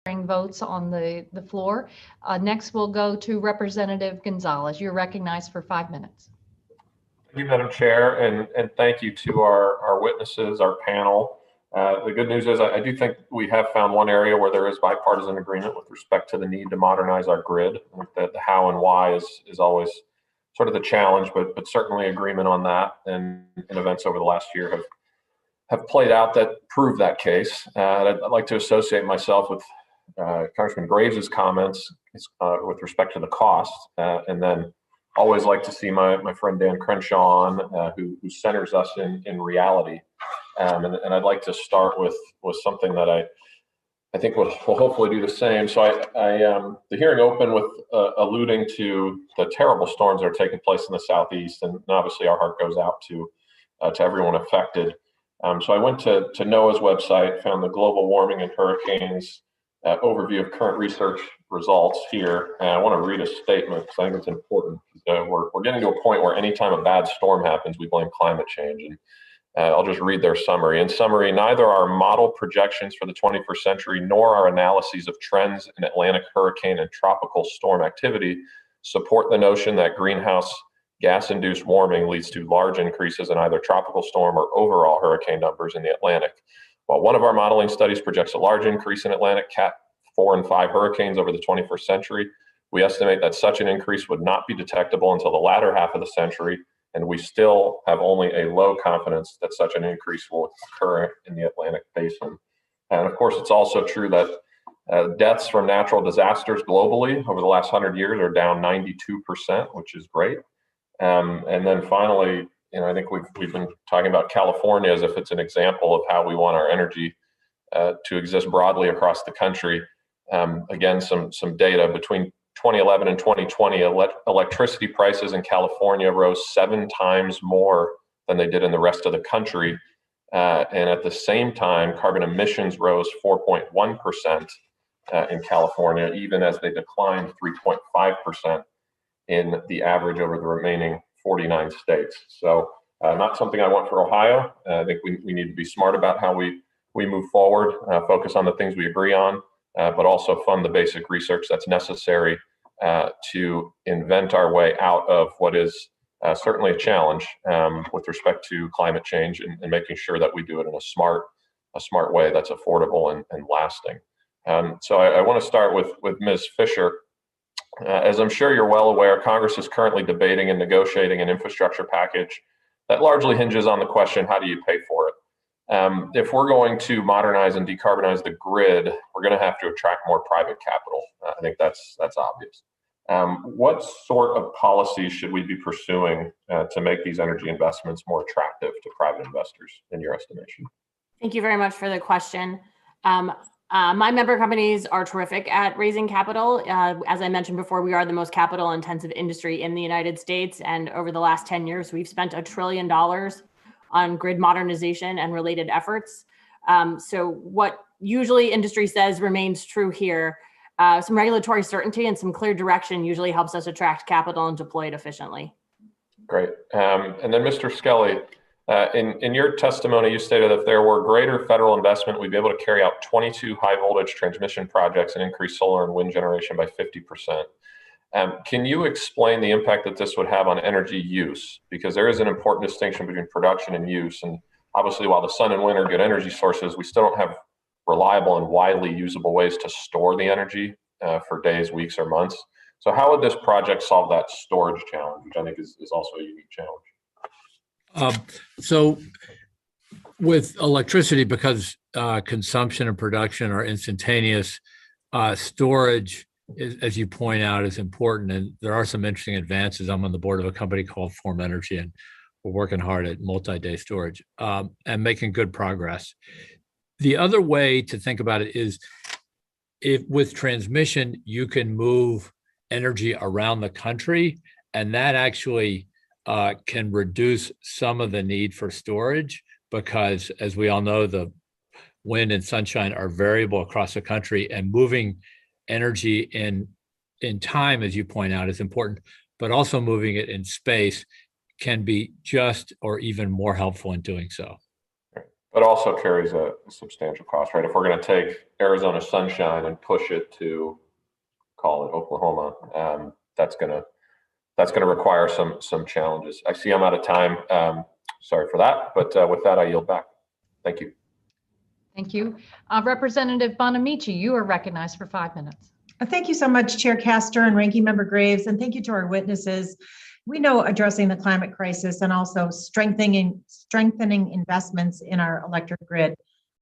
votes on the floor. Next, we'll go to Representative Gonzalez. You're recognized for 5 minutes. Thank you, Madam Chair, and thank you to our witnesses, our panel. The good news is I do think we have found one area where there is bipartisan agreement with respect to the need to modernize our grid. The how and why is always sort of the challenge, but certainly agreement on that. And events over the last year have played out that prove that case. I'd like to associate myself with Congressman Graves's comments with respect to the cost, and then always like to see my friend Dan Crenshaw on, who centers us in reality. And I'd like to start with something that I think will hopefully do the same. So the hearing opened with alluding to the terrible storms that are taking place in the Southeast, and obviously our heart goes out to everyone affected. So I went to NOAA's website, found the global warming and hurricanes overview of current research results here. And I want to read a statement because I think it's important. We're getting to a point where anytime a bad storm happens, we blame climate change. And I'll just read their summary. In summary, neither our model projections for the 21st century nor our analyses of trends in Atlantic hurricane and tropical storm activity support the notion that greenhouse gas-induced warming leads to large increases in either tropical storm or overall hurricane numbers in the Atlantic. While one of our modeling studies projects a large increase in Atlantic Cat 4 and 5 hurricanes over the 21st century, we estimate that such an increase would not be detectable until the latter half of the century, and we still have only a low confidence that such an increase will occur in the Atlantic basin. And of course, it's also true that deaths from natural disasters globally over the last 100 years are down 92%, which is great. And then finally, I think we've been talking about California as if it's an example of how we want our energy to exist broadly across the country. Again, some data between 2011 and 2020, electricity prices in California rose 7 times more than they did in the rest of the country. And at the same time, carbon emissions rose 4.1% in California, even as they declined 3.5% in the average over the remaining 49 states. So not something I want for Ohio. I think we need to be smart about how we move forward, focus on the things we agree on, but also fund the basic research that's necessary to invent our way out of what is certainly a challenge with respect to climate change and making sure that we do it in a smart way that's affordable and lasting. So I want to start with Ms. Fisher. As I'm sure you're well aware, Congress is currently debating and negotiating an infrastructure package that largely hinges on the question, how do you pay for it? If we're going to modernize and decarbonize the grid, we're going to have to attract more private capital. I think that's obvious. What sort of policies should we be pursuing to make these energy investments more attractive to private investors, in your estimation? Thank you very much for the question. My member companies are terrific at raising capital. As I mentioned before, we are the most capital intensive industry in the United States. And over the last 10 years, we've spent $1 trillion on grid modernization and related efforts. So what usually industry says remains true here. Some regulatory certainty and some clear direction usually helps us attract capital and deploy it efficiently. Great. And then Mr. Skelly, in your testimony, you stated that if there were greater federal investment, we'd be able to carry out 22 high voltage transmission projects and increase solar and wind generation by 50%. Can you explain the impact that this would have on energy use? Because there is an important distinction between production and use. And obviously, while the sun and wind are good energy sources, we still don't have reliable and widely usable ways to store the energy for days, weeks, or months. So how would this project solve that storage challenge, which I think is also a unique challenge? So with electricity, because consumption and production are instantaneous, storage, as you point out, is important. And there are some interesting advances. I'm on the board of a company called Form Energy, and we're working hard at multi-day storage and making good progress. The other way to think about it is if with transmission, you can move energy around the country, and that actually can reduce some of the need for storage, because as we all know, the wind and sunshine are variable across the country, and moving energy in time, as you point out, is important, but also moving it in space can be just or even more helpful in doing so. But also carries a substantial cost, right? If we're going to take Arizona sunshine and push it to, call it Oklahoma, that's going to require some challenges. I see I'm out of time. Sorry for that, but with that, I yield back. Thank you. Thank you. Representative Bonamici, you are recognized for 5 minutes. Thank you so much, Chair Castor and Ranking Member Graves, and thank you to our witnesses. We know addressing the climate crisis and also strengthening investments in our electric grid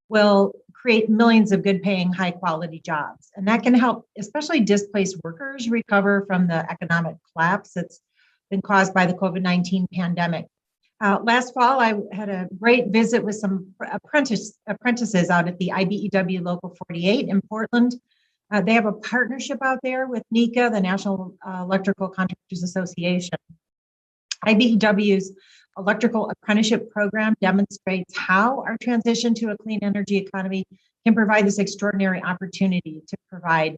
will create millions of good paying, high quality jobs. And that can help especially displaced workers recover from the economic collapse that's been caused by the COVID-19 pandemic. Last fall, I had a great visit with some apprentices out at the IBEW Local 48 in Portland. They have a partnership out there with NECA, the National Electrical Contractors Association. IBEW's electrical apprenticeship program demonstrates how our transition to a clean energy economy can provide this extraordinary opportunity to provide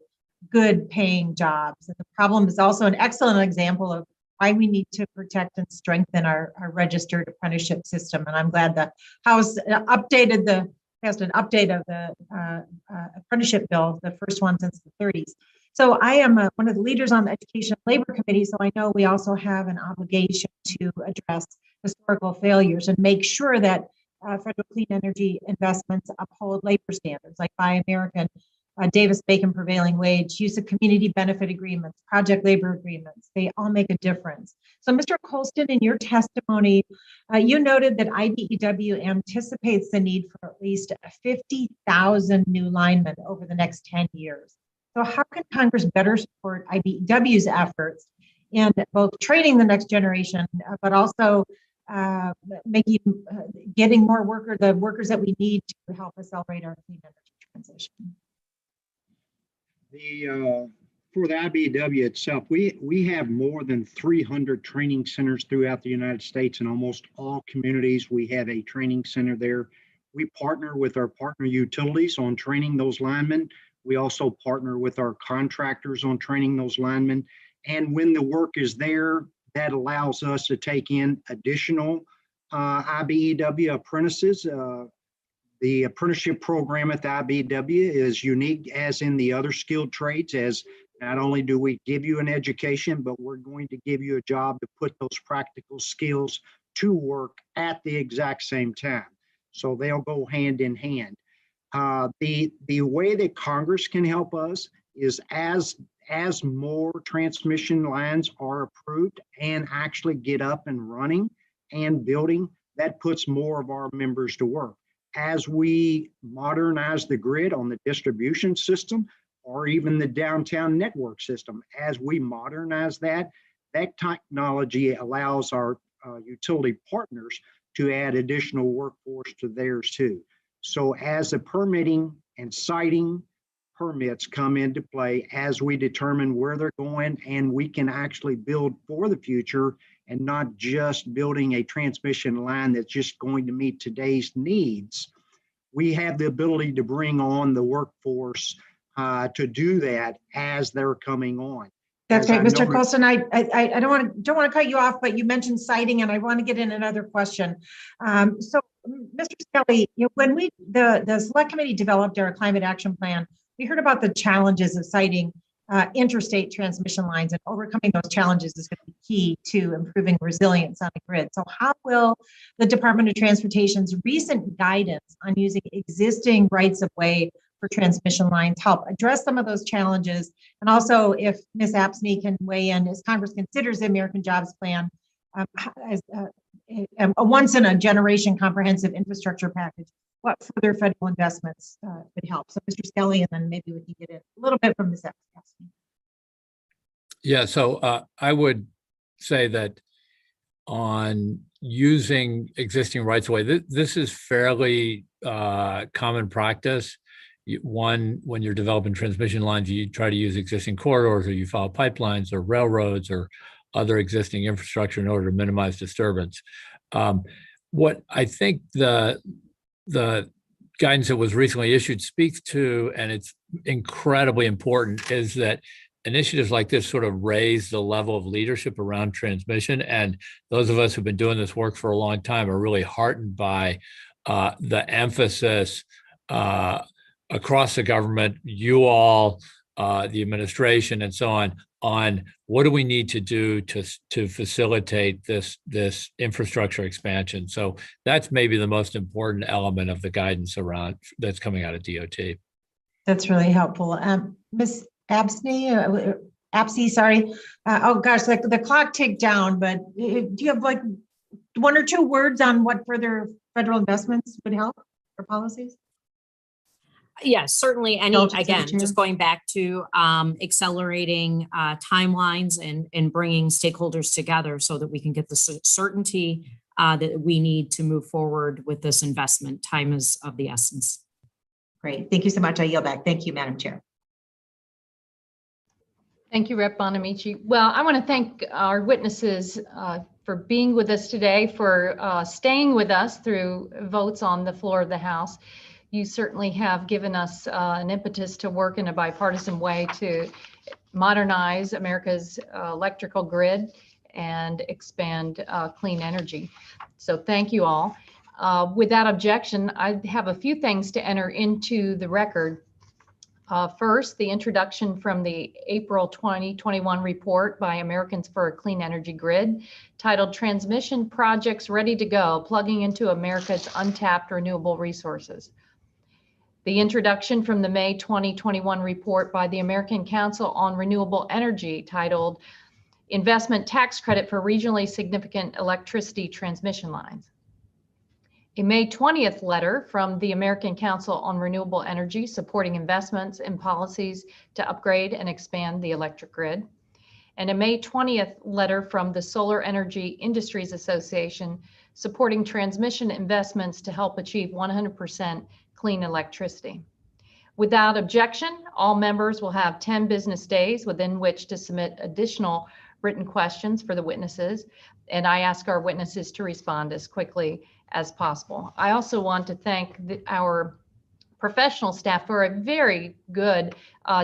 good paying jobs. And the problem is also an excellent example of why we need to protect and strengthen our registered apprenticeship system. And I'm glad the House passed an update of the apprenticeship bill, the first one since the 30s. So I am one of the leaders on the Education and Labor Committee, so I know we also have an obligation to address historical failures and make sure that federal clean energy investments uphold labor standards like Buy American, Davis-Bacon prevailing wage, use of community benefit agreements, project labor agreements. They all make a difference. So Mr. Colston, in your testimony, you noted that IBEW anticipates the need for at least 50,000 new linemen over the next 10 years. So how can Congress better support IBEW's efforts in both training the next generation, but also getting more the workers that we need to help accelerate our clean energy transition? For the IBEW itself, we have more than 300 training centers throughout the United States. In almost all communities, we have a training center there. We partner with our partner utilities on training those linemen. We also partner with our contractors on training those linemen. And when the work is there, that allows us to take in additional IBEW apprentices. The apprenticeship program at the IBEW is unique as in the other skilled trades, as not only do we give you an education, but we're going to give you a job to put those practical skills to work at the exact same time. So they'll go hand in hand. The way that Congress can help us is as more transmission lines are approved and actually get up and running and building, that puts more of our members to work. As we modernize the grid on the distribution system or even the downtown network system, as we modernize that technology allows our utility partners to add additional workforce to theirs too. So as the permitting and siting permits come into play, as we determine where they're going, and we can actually build for the future and not just building a transmission line that's just going to meet today's needs, we have the ability to bring on the workforce to do that as they're coming on. That's right, Mr. Colston. I don't want to cut you off, but you mentioned siting, and I want to get in another question. So, Mr. Skelly, when the Select Committee developed our climate action plan, we heard about the challenges of siting interstate transmission lines, and overcoming those challenges is going to be key to improving resilience on the grid. So how will the Department of Transportation's recent guidance on using existing rights of way for transmission lines help address some of those challenges? And also, if Ms. Apsey can weigh in, as Congress considers the American Jobs Plan as a once-in-a-generation comprehensive infrastructure package, what further federal investments would help? So, Mr. Skelly, and then maybe we can get in a little bit from Ms. Apsey. Yeah, so I would say that on using existing rights of way, this is fairly common practice. When you're developing transmission lines, you try to use existing corridors, or you follow pipelines or railroads or other existing infrastructure in order to minimize disturbance. What I think the guidance that was recently issued speaks to, and it's incredibly important, is that initiatives like this sort of raise the level of leadership around transmission. And those of us who've been doing this work for a long time are really heartened by the emphasis across the government, you all, the administration and so on what do we need to do to facilitate this infrastructure expansion. So that's maybe the most important element of the guidance around that's coming out of DOT. That's really helpful. Ms. Apsey, sorry. Oh gosh, like the clock ticked down, but do you have like 1 or 2 words on what further federal investments would help for policies? Yes, certainly. Again, just going back to accelerating timelines and bringing stakeholders together so that we can get the certainty that we need to move forward with this investment. Time is of the essence. Great. Thank you so much. I yield back. Thank you, Madam Chair. Thank you, Rep. Bonamici. Well, I want to thank our witnesses for being with us today, for staying with us through votes on the floor of the House. You certainly have given us an impetus to work in a bipartisan way to modernize America's electrical grid and expand clean energy. So thank you all. Without objection, I have a few things to enter into the record. First, the introduction from the April 2021 report by Americans for a Clean Energy Grid, titled Transmission Projects Ready to Go, Plugging into America's Untapped Renewable Resources. The introduction from the May 2021 report by the American Council on Renewable Energy, titled Investment Tax Credit for Regionally Significant Electricity Transmission Lines. A May 20th letter from the American Council on Renewable Energy supporting investments and policies to upgrade and expand the electric grid. And a May 20th letter from the Solar Energy Industries Association supporting transmission investments to help achieve 100% clean electricity. Without objection, all members will have 10 business days within which to submit additional written questions for the witnesses, and I ask our witnesses to respond as quickly as possible. I also want to thank our professional staff for a very good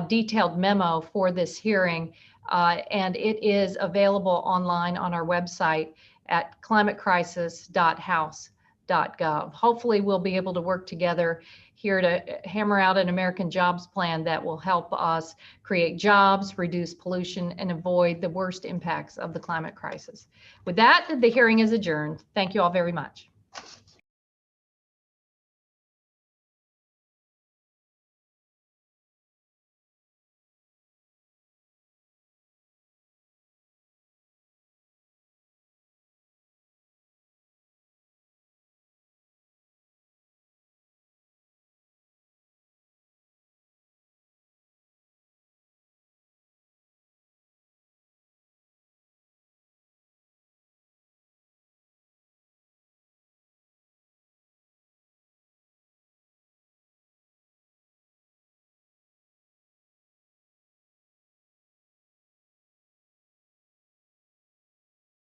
detailed memo for this hearing, and it is available online on our website at climatecrisis.house.gov. Hopefully we'll be able to work together here to hammer out an American jobs plan that will help us create jobs, reduce pollution, and avoid the worst impacts of the climate crisis. With that, the hearing is adjourned. Thank you all very much.